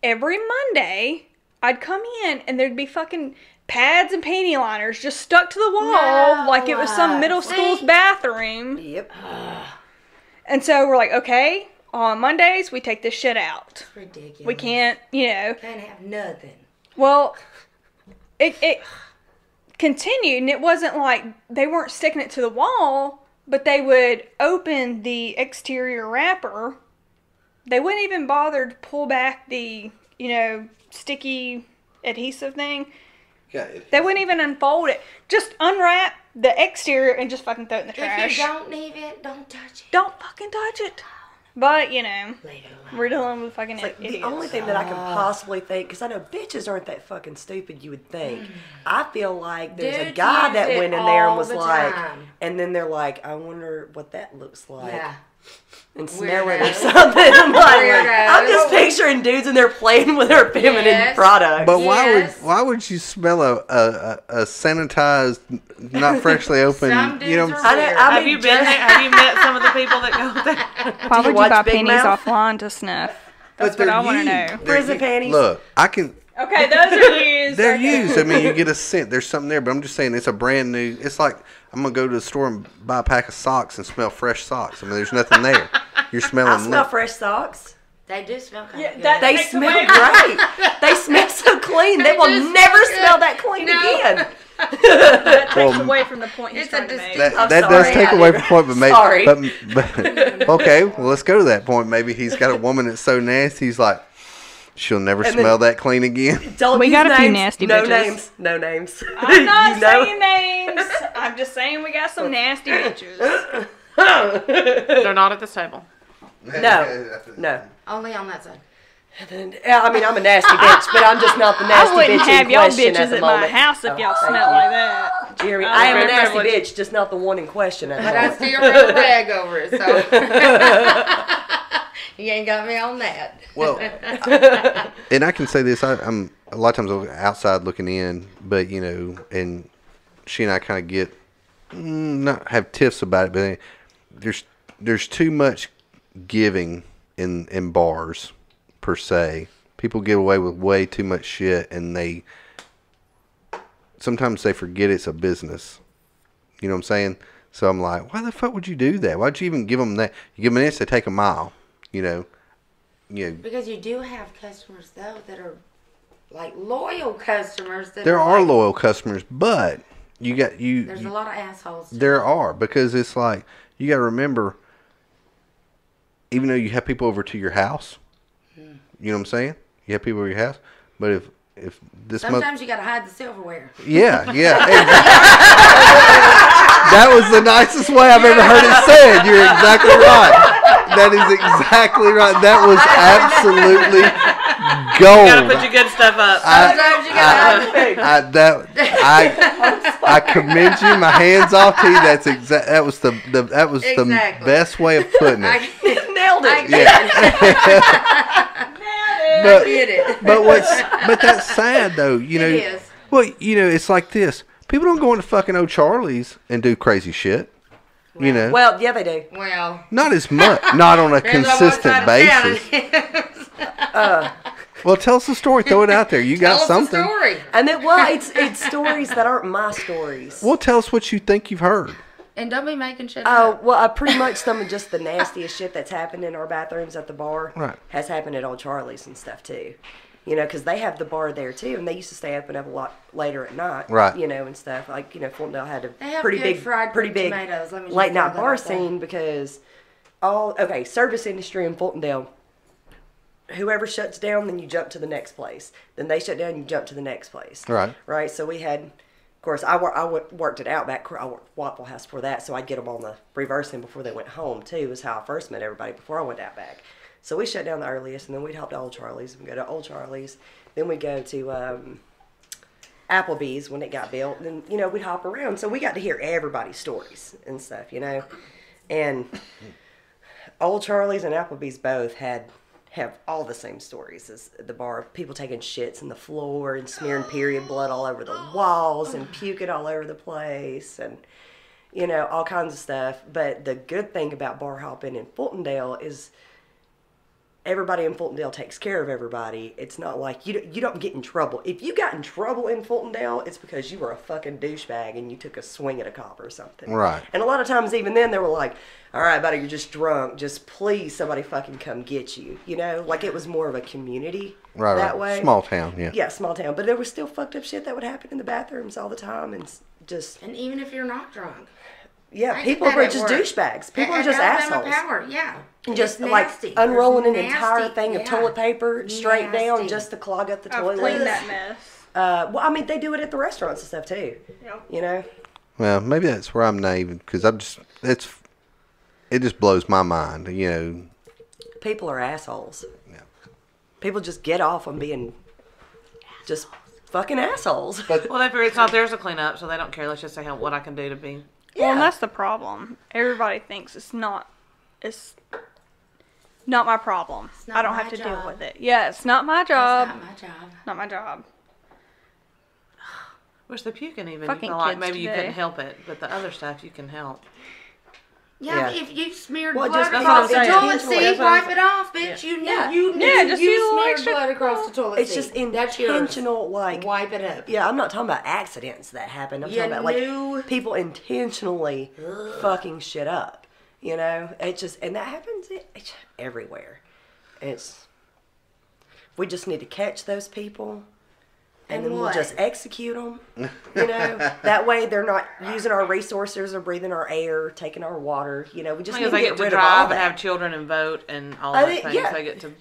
Every Monday, I'd come in, and there'd be fucking pads and panty liners just stuck to the wall No. like it was some middle school's See? bathroom. Yep. And so we're like, okay, on Mondays, we take this shit out. It's ridiculous. We can't, Can't have nothing. Well, it continued, and it wasn't like they weren't sticking it to the wall, but they would open the exterior wrapper. They wouldn't even bother to pull back the, sticky adhesive thing. Yeah, They wouldn't even unfold it. Just unwrap the exterior and just fucking throw it in the trash. If you don't need it, don't touch it. Don't fucking touch it. But, Leave it alone. we're dealing with fucking Like, idiots. the only thing that I can possibly think, because I know bitches aren't that fucking stupid, you would think. I feel like there's a Dudes guy use that it went in there and all was the like, time. and then they're like, I wonder what that looks like. Yeah. And smell it or Weirdos. something. I'm like, Weirdos. I'm just picturing dudes in there playing with their feminine Yes. products. But Yes. why would you smell a sanitized, not freshly open? Some dudes are I know- weird. I Have mean, you been there? Have you met some of the people that go there? Why Do you would you watch buy Big pennies Mouth? offline to snuff? That's what they're I want to used. know. They're Prison used. panties. Look, I can. Okay, those are used. They're Okay. used. I mean, you get a scent. There's something there, but I'm just saying it's a brand new. It's like I'm gonna go to the store and buy a pack of socks and smell fresh socks. I mean, there's nothing there. You're smelling. I smell fresh socks. They do smell kind Yeah, of good. that- They Takes smell away- great. They smell so clean. They will do never smell good. smell that clean No. again. That takes Well, away from the point he's it's a trying to make. distinct- That, I'm that does sorry, take I away did. from the point, but maybe. Sorry. But okay, well, let's go to that point. Maybe he's got a woman that's so nasty. He's like, she'll never And smell then- that clean again. Don't We use got a few names. nasty no bitches. names. No names. I'm not You know? saying names. I'm just saying we got some nasty bitches. They're not at this table. No. Only on that side. Yeah, I mean, I'm a nasty bitch, but I'm just not the nasty I wouldn't bitch have in y'all question at bitches the at my moment. house if Oh, y'all thank smelled you. like that. Jeremy, I'm I am a very nasty privileged. bitch, just not the one in question at But I all. still run a rag over it, so. You ain't got me on that. Well, and I can say this: I'm a lot of times I'm outside looking in, but and she and I kind of get not have tiffs about it, but there's too much giving in bars per se. People get away with way too much shit, and sometimes they forget it's a business. You know what I'm saying? So I'm like, why the fuck would you do that? Why'd you even give them that? You give them an inch, they take a mile. Because you do have customers though that are like loyal customers. There are loyal customers, but there's a lot of assholes. There are, because it's like you got to remember, even though you have people over to your house, you know what I'm saying? You have people over your house, but if this sometimes you got to hide the silverware. Yeah. That was the nicest way I've ever heard it said. You're exactly right. That is exactly right. That was absolutely gold. You gotta put your good stuff up. Sometimes you gotta I commend you. My hands off to you. That was the best way of putting it. Nailed it. But that's sad though. You know. It is. Well, it's like this. People don't go into fucking O'Charlie's and do crazy shit. You know. Well, yeah, they do. Well, Not as much. Not on a consistent basis. Well, tell us the story. Throw it out there. You got something. Tell us the story. And then, it's stories that aren't my stories. Well, tell us what you think you've heard. And don't be making shit Oh, up. well, pretty much some of just the nastiest shit that's happened in our bathrooms at the bar has happened at Old Charlie's and stuff, too. Because they have the bar there, too, and they used to stay open up a lot later at night, right? And stuff. Like, Fultondale had a pretty big tomatoes. Late night bar scene because service industry in Fultondale, whoever shuts down, then you jump to the next place. Then they shut down, you jump to the next place. Right. Right, so we had... Of course, I worked at Outback. I worked Waffle House for that, so I'd get them on the reversing before they went home, too, is how I first met everybody before I went to Outback. So we shut down the earliest, and then we'd hop to Old Charlie's, and go to Old Charlie's. Then we'd go to Applebee's when it got built, and then, we'd hop around. So we got to hear everybody's stories and stuff, And Old Charlie's and Applebee's both have all the same stories as the bar. People taking shits in the floor and smearing period blood all over the walls and puking all over the place and, all kinds of stuff. But the good thing about bar hopping in Fultondale is everybody in Fultondale takes care of everybody. It's not like you don't get in trouble. If you got in trouble in Fultondale, it's because you were a fucking douchebag and you took a swing at a cop or something. Right. And a lot of times even then they were like, all right, buddy, you're just drunk. Just please somebody fucking come get you. Like it was more of a community that way. Small town, yeah. Yeah, small town. But there was still fucked up shit that would happen in the bathrooms all the time and just... And even if you're not drunk. Yeah, people are just douchebags. People are just assholes. Power, yeah. Just nasty. Like unrolling an Nasty, entire thing of toilet paper straight down just to clog up the toilet. I've cleaned that mess. Well, I mean, they do it at the restaurants and stuff too. Yep. Well, maybe that's where I'm naive because it just blows my mind. People are assholes. Yeah. People just get off on being just fucking assholes. Well, they figure it's not theirs to clean up, so they don't care. Let's just say what I can do to be. Yeah. Well, and that's the problem. Everybody thinks it's not my problem. I don't have to deal with it. Yeah, it's not my job. It's not my job. Not my job. Wish the puking even. Fucking you feel like kids maybe you today. couldn't help it, but the other stuff you can help. Yeah, but if you smeared Well, blood just across the that's what I'm toilet saying. seat, wipe it off, bitch. You just use a little smeared extra- blood across the toilet It's seat. just That's yours. intentional, like... Wipe it up. Yeah, I'm not talking about accidents that happen. I'm You talking about, like, people intentionally fucking shit up. It just... And that happens it's everywhere. We just need to catch those people... And then we'll just execute them, That way they're not using our resources or breathing our air, taking our water, We just need to they get get to rid of all drive and that. have children and vote and all that things. yeah. They get to,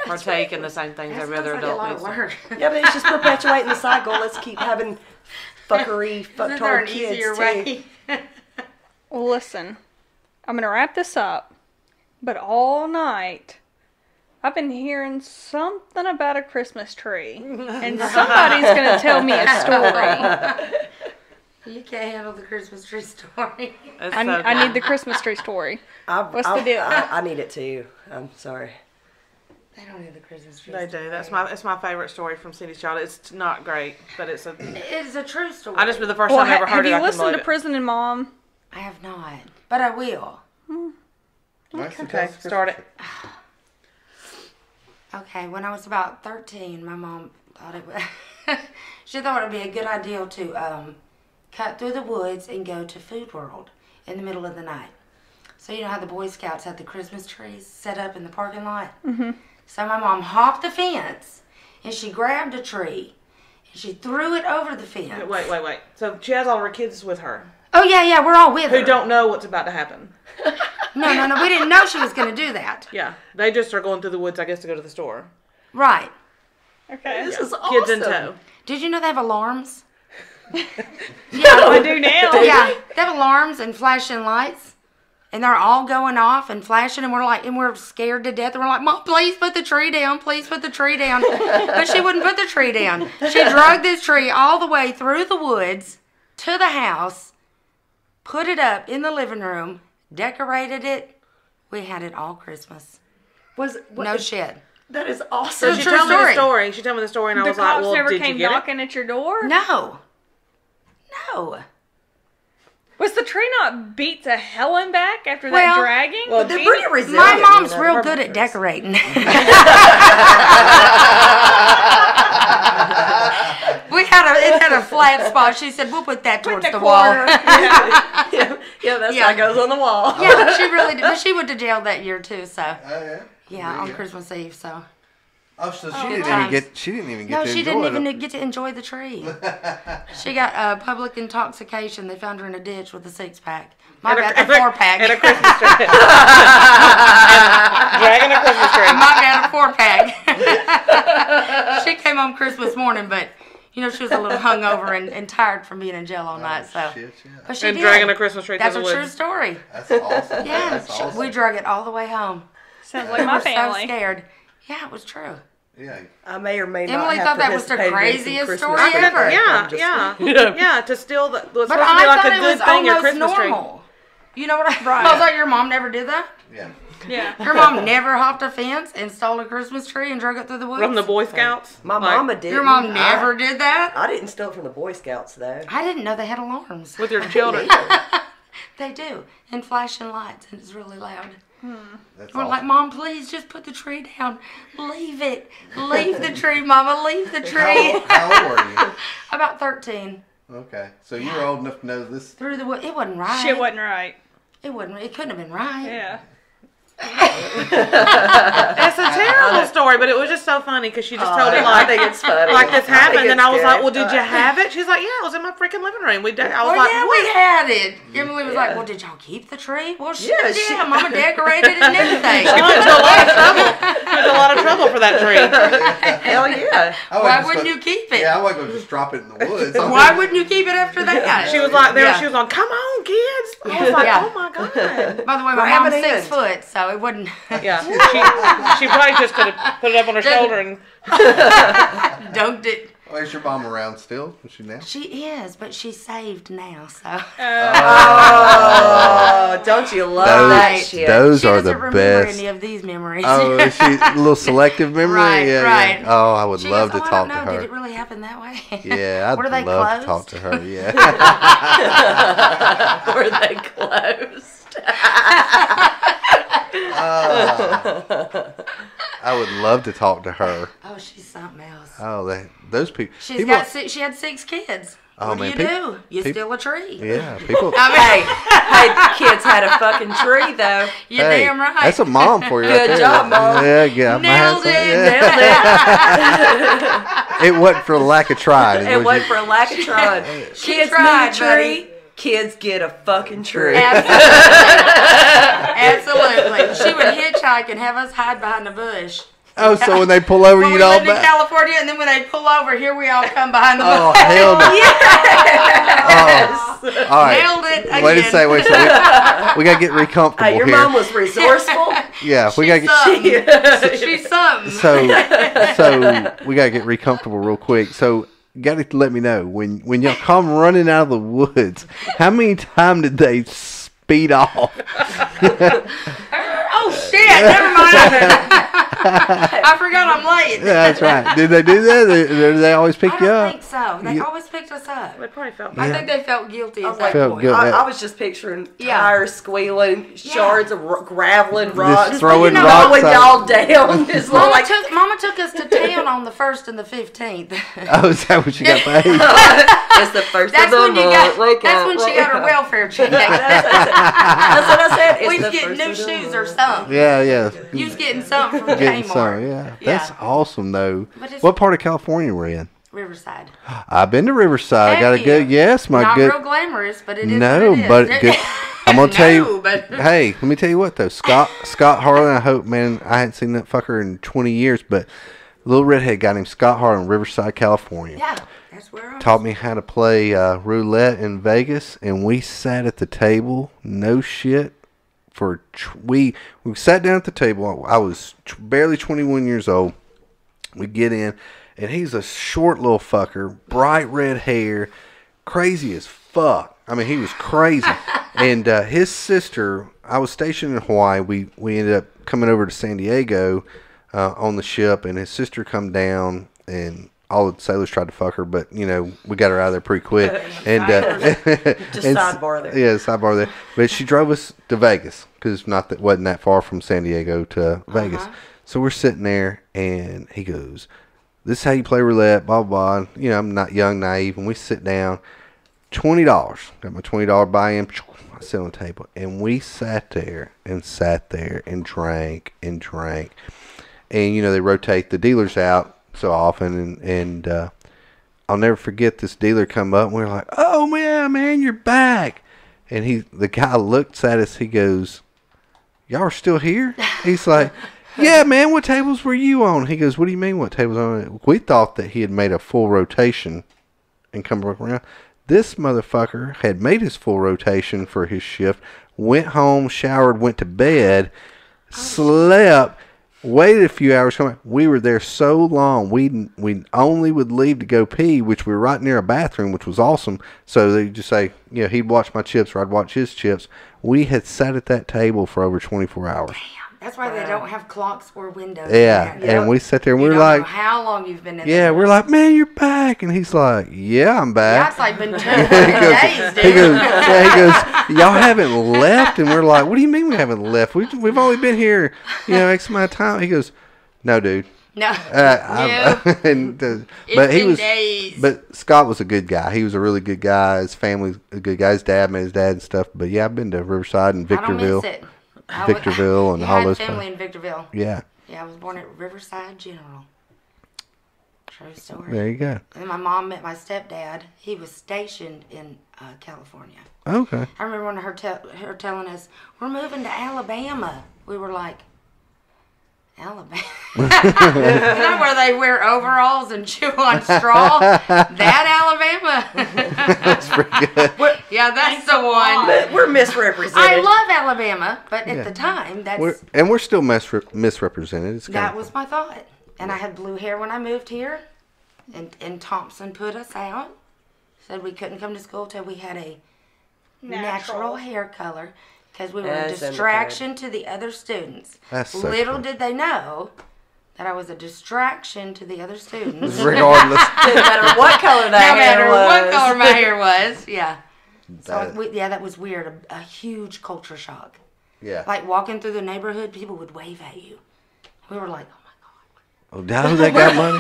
partake in the same things every other That's adult like a needs lot to. of work. Yeah, but it's just perpetuating the cycle. Let's keep having fuckery, Isn't there fucktard an kids, easier too. way? Well, listen. I'm going to wrap this up. But all night, I've been hearing something about a Christmas tree. And somebody's going to tell me a story. You can't handle the Christmas tree story. I need the Christmas tree story. What's the deal? I need it too. I'm sorry. They don't have the Christmas tree They story. do. It's my favorite story from City's Child. It's not great, but it's a. It's a true story. I just the first Well, time I ever heard have it. you I couldn't listened believe to it. Prison and Mom? I have not, but I will. Okay, start it. Okay, when I was about 13, my mom thought it was. She thought it would be a good idea to cut through the woods and go to Food World in the middle of the night. So you know how the Boy Scouts had the Christmas trees set up in the parking lot? Mm-hmm. So my mom hopped the fence and she grabbed a tree and she threw it over the fence. Wait. So she has all her kids with her. Oh, yeah, we're all with her. Who don't know what's about to happen. No, we didn't know she was going to do that. Yeah, they just are going through the woods, I guess, to go to the store. Right. Okay. This is awesome. Kids in tow. Did you know they have alarms? Yeah, I do now. Yeah, they have alarms and flashing lights. And they're all going off and flashing, and we're scared to death. And we're like, Mom, please put the tree down. Please put the tree down. But she wouldn't put the tree down. She dragged this tree all the way through the woods to the house, put it up in the living room, decorated it. We had it all Christmas. No shit. That is awesome. So she true told me the story. story. She told me the story, and I The was like, cops well, never did came you get knocking at your door? No. Was the tree not beat to hell and back after that dragging? Well, they're pretty resilient. My mom's real good at decorating. It had a flat spot. She said, we'll put that towards the wall. Yeah, that's how it goes on the wall. Yeah, she really did. But she went to jail that year too, so. Oh, yeah? Yeah, on Christmas Eve, so. Oh, so Good she didn't even get No, to she enjoy didn't it. even get to enjoy the tree. She got public intoxication. They found her in a ditch with a 6-pack. My bad, a 4-pack. And a Christmas tree. Dragging a Christmas tree. My bad, a 4-pack. She came home Christmas morning, but she was a little hungover and tired from being in jail all night. So, Shit, yeah. but she And did. dragging a Christmas tree That's through a the true woods. story. That's awesome. Yeah, That's awesome. we drug it all the way home. Sounds like We my were so family. scared. Yeah, it was true. Yeah. I may or may not Emily have thought that was the participated in some craziest Christmas story tree ever. work. Yeah, I'm just- yeah. To steal the. It's supposed But to be I like thought a it good was thing, your almost Christmas normal. You know what I I was like, your mom never did that? Yeah. Yeah. Your mom never hopped a fence and stole a Christmas tree and drug it through the woods? tree. From the Boy Scouts. My Like, mama did. Your mom never did that? I didn't steal it from the Boy Scouts, though. I didn't know they had alarms. With your children. They do. And flashing lights, and it's really loud. That's We're awesome. like, Mom, please just put the tree down. Leave it. Leave the tree, Mama. Leave the tree. How old were you? About 13. Okay. So you were old enough to know this. Through the wood. It wasn't right. Shit wasn't right. It wasn't. It couldn't have been right. Yeah. It's a terrible story, but it was just so funny because she just told it I like think it's funny. like this happened, and I was like, "Well, did you have? have it?" She's like, "Yeah, it was in my freaking living room." I was Well, like, yeah, "What?" we had it. Emily was like, well, did y'all keep the tree? Well, shit, Yeah, yeah. Mama decorated it and everything. She went to a lot of trouble. Went to a lot of trouble for that tree. Hell yeah. Why wouldn't you keep it? Yeah, I wasn't going to just drop it in the woods. Why wouldn't you keep it after that? She was like, Yeah. she was like, "Come on, kids!" I was like, Yeah. "Oh my god!" By the way, my Grab mom's it 6 in. foot, so it wouldn't. Yeah, she probably just could have put it up on her shoulder and. Dunked it. Oh, is your mom around still? Is she now? She is, but she's saved now, so. Oh, don't you love that shit? Those She are doesn't the remember best. any of these memories. Oh, is she a little selective memory? Right, yeah, right. Yeah. Oh, I would She love goes, to I talk don't to know. her. Did it really happen that way? Yeah, I'd Were they love to talk closed? to her. Yeah. Were they closed? I would love to talk to her. Oh, she's something else. Oh, those people. She people- had 6 kids. Oh, What man, do? You peop- steal a tree. Yeah, people. Hey, the kids had a fucking tree, though. You're Hey, damn right. That's a mom for you. right Good there. job, Mom. Yeah, yeah. I might have Nailed some- it. yeah. It wasn't for lack of trying. It wasn't for a lack of trying. Kids tried, need a tree. Kids get a fucking tree. Absolutely. She would hitchhike and have us hide behind the bush. Oh, so when they pull over, When you'd we all lived in back. California, and then when they pull over, here we all come behind the Oh, bush. hell no. Yes. Oh, all right. Nailed it again. Wait a second. We got to get recomfortable Hey, your here. mom was resourceful. Yeah, we got to get. She's something. So we got to get recomfortable real quick. So you got to let me know when y'all come running out of the woods, how many times did they speed off? Oh shit! Never mind. I forgot I'm late. That's right. Did they do that? Did they always pick I you don't up? think so. They You- always picked us up. They probably felt I bad. think they felt guilty. I As was that like, Felt point. good. I was just picturing Yeah. tires squealing, shards of gravel and rocks. throwing blowing rocks out. y'all down. Just like, Mama took us to town on the 1st and the 15th. Oh, is that what you got paid? it's the first That's of the when you month. got. Wake That's up, when she wake got her up. welfare check. That's what I said. It's We the was getting first new of the shoes or month. something. Yeah. You was getting something from Getting Kmart. some, yeah. That's awesome, though. But it's- What part of California were you in? Riverside. I've been to Riverside. I got a Heck good, yeah. yes, my Not good. real glamorous, but it is. No, what it is. but good. I'm gonna tell you. No, but- Hey, let me tell you what though. Scott Harlan. I hope, man. I hadn't seen that fucker in 20 years, but little redhead guy named Scott Harlan, Riverside, California. Yeah, that's where I'm. Taught me how to play roulette in Vegas, and we sat at the table. No shit. We sat down at the table. I was barely 21 years old. We get in, and he's a short little fucker, bright red hair, crazy as fuck. I mean, he was crazy. And his sister, I was stationed in Hawaii. We ended up coming over to San Diego on the ship, and his sister come down, and all the sailors tried to fuck her, but we got her out of there pretty quick. And Just sidebar there. Yeah, sidebar there. But she drove us to Vegas because wasn't that far from San Diego to Vegas. So we're sitting there, and he goes, "This is how you play roulette." Blah blah blah. I'm not young, naive, and we sit down. $20. Got my $20 buy-in. I sit on the table, and we sat there and drank and drank. And they rotate the dealers out so often, and I'll never forget this dealer come up, and we were like, "Oh yeah, man, you're back!" And the guy looks at us. He goes, "Y'all are still here?" He's like, "Yeah, man. What tables were you on?" He goes, "What do you mean, what tables on?" We thought that he had made a full rotation and come back around. This motherfucker had made his full rotation for his shift, went home, showered, went to bed, slept, waited a few hours. We were there so long, we only would leave to go pee, which we were right near a bathroom, which was awesome. So they just say, he'd watch my chips or I'd watch his chips. We had sat at that table for over 24 hours. That's why they don't have clocks or windows. Yeah, in there. and we sat there and You we were don't know like, how long you've been in yeah, there. we're like, "Man, you're back." And he's like, "Yeah, I'm Yeah, back." it's like been 2 days, dude. He goes, "Y'all haven't left?" And we're like, "What do you mean we haven't left? We've only been here, X amount of time." He goes, "No, dude." No. And, It's but he been was, days. but Scott was a good guy. He was a really good guy. His family's a good guy. His dad met his dad and stuff. But yeah, I've been to Riverside and I don't Victorville. miss it. Victorville and I all had those family places. in Victorville. Yeah, Yeah, I was born at Riverside General. True story. there you go. And my mom met my stepdad. He was stationed in California. Okay. I remember when her telling us, "We're moving to Alabama." We were like, "Alabama?" Is that where they wear overalls and chew on straw? That Alabama? That's pretty good. Yeah, that's the one. But we're misrepresented. I love Alabama, but at the time, We're still misrepresented. It's that kinda was my thought. And I had blue hair when I moved here, and Thompson put us out. Said we couldn't come to school till we had a natural hair color because we were a As in the distraction to the other students. That's so Little true. did they know that I was a distraction to the other students. regardless. no matter what color No that hair matter was. what color my hair was, yeah. So That- that was weird. A huge culture shock. Yeah. Like walking through the neighborhood, people would wave at you. We were like, Oh, now they got money.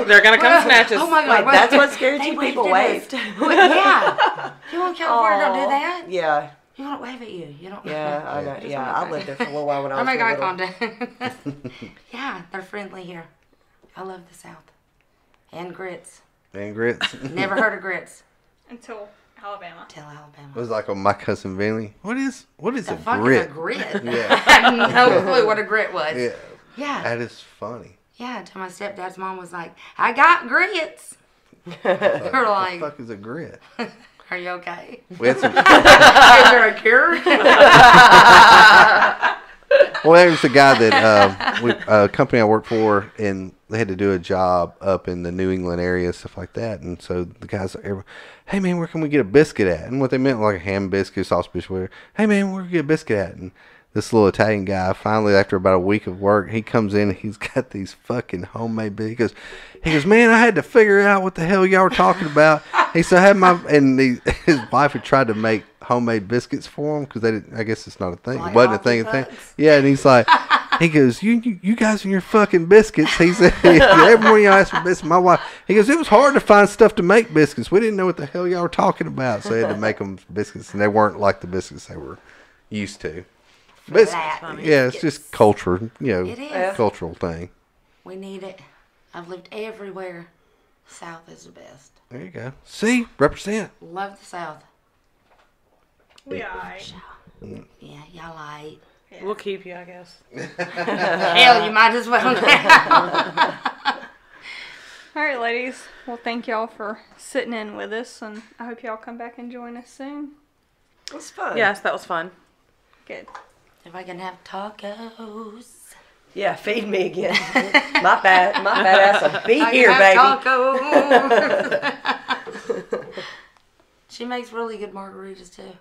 They're gonna come snatch us. oh my God. Wait, that's what scared They you? waved People at us. waved. Yeah. You in California don't do Aw. that? Yeah. You don't wave at you. You don't. Yeah, I know. Yeah, I lived there for a little while when I I was make eye little. contact. Yeah, they're friendly here. I love the South. And grits. And grits. Never heard of grits Until Alabama. till Alabama. It was like on My Cousin Vinny. What is The a fuck grit? is a grit? Yeah. I had no clue what a grit was. Yeah. Yeah. That is funny. Yeah, until my stepdad's mom was like, "I got grits." We're What like, the fuck is a grit? "Are you okay? We had some, Is there a cure?" well, there was a guy that a company I worked for, and they had to do a job up in the New England area, stuff like that. And so the guys, "Hey man, where can we get a biscuit at?" And what they meant, like a ham biscuit, sausage biscuit, whatever. "Hey man, where can we get a biscuit at?" And this little Italian guy, finally, after about a week of work, he comes in and he's got these fucking homemade biscuits. He goes, man, I had to figure out what the hell y'all were talking about. He said, his wife had tried to make homemade biscuits for him because they didn't, I guess it's not a thing. Like It wasn't a thing. Pucks? Yeah, and he's like, he goes, you guys and your fucking biscuits. He said, everyone y'all asked for biscuits. My wife, he goes, it was hard to find stuff to make biscuits. We didn't know what the hell y'all were talking about. So they had to make them biscuits, and they weren't like the biscuits they were used to. But it's, Flat yeah, it's just culture, It is. cultural thing. We need it. I've lived everywhere. South is the best. There you go. See, represent. Love the South. We alright. Yeah, y'all like. We'll keep you, I guess. Hell, you might as well now. Alright, ladies. Well, thank y'all for sitting in with us, and I hope y'all come back and join us soon. It was fun. Yes, that was fun. Good. If I can have tacos. Yeah, feed me again. my fat ass will be I here, can baby. have tacos. She makes really good margaritas too.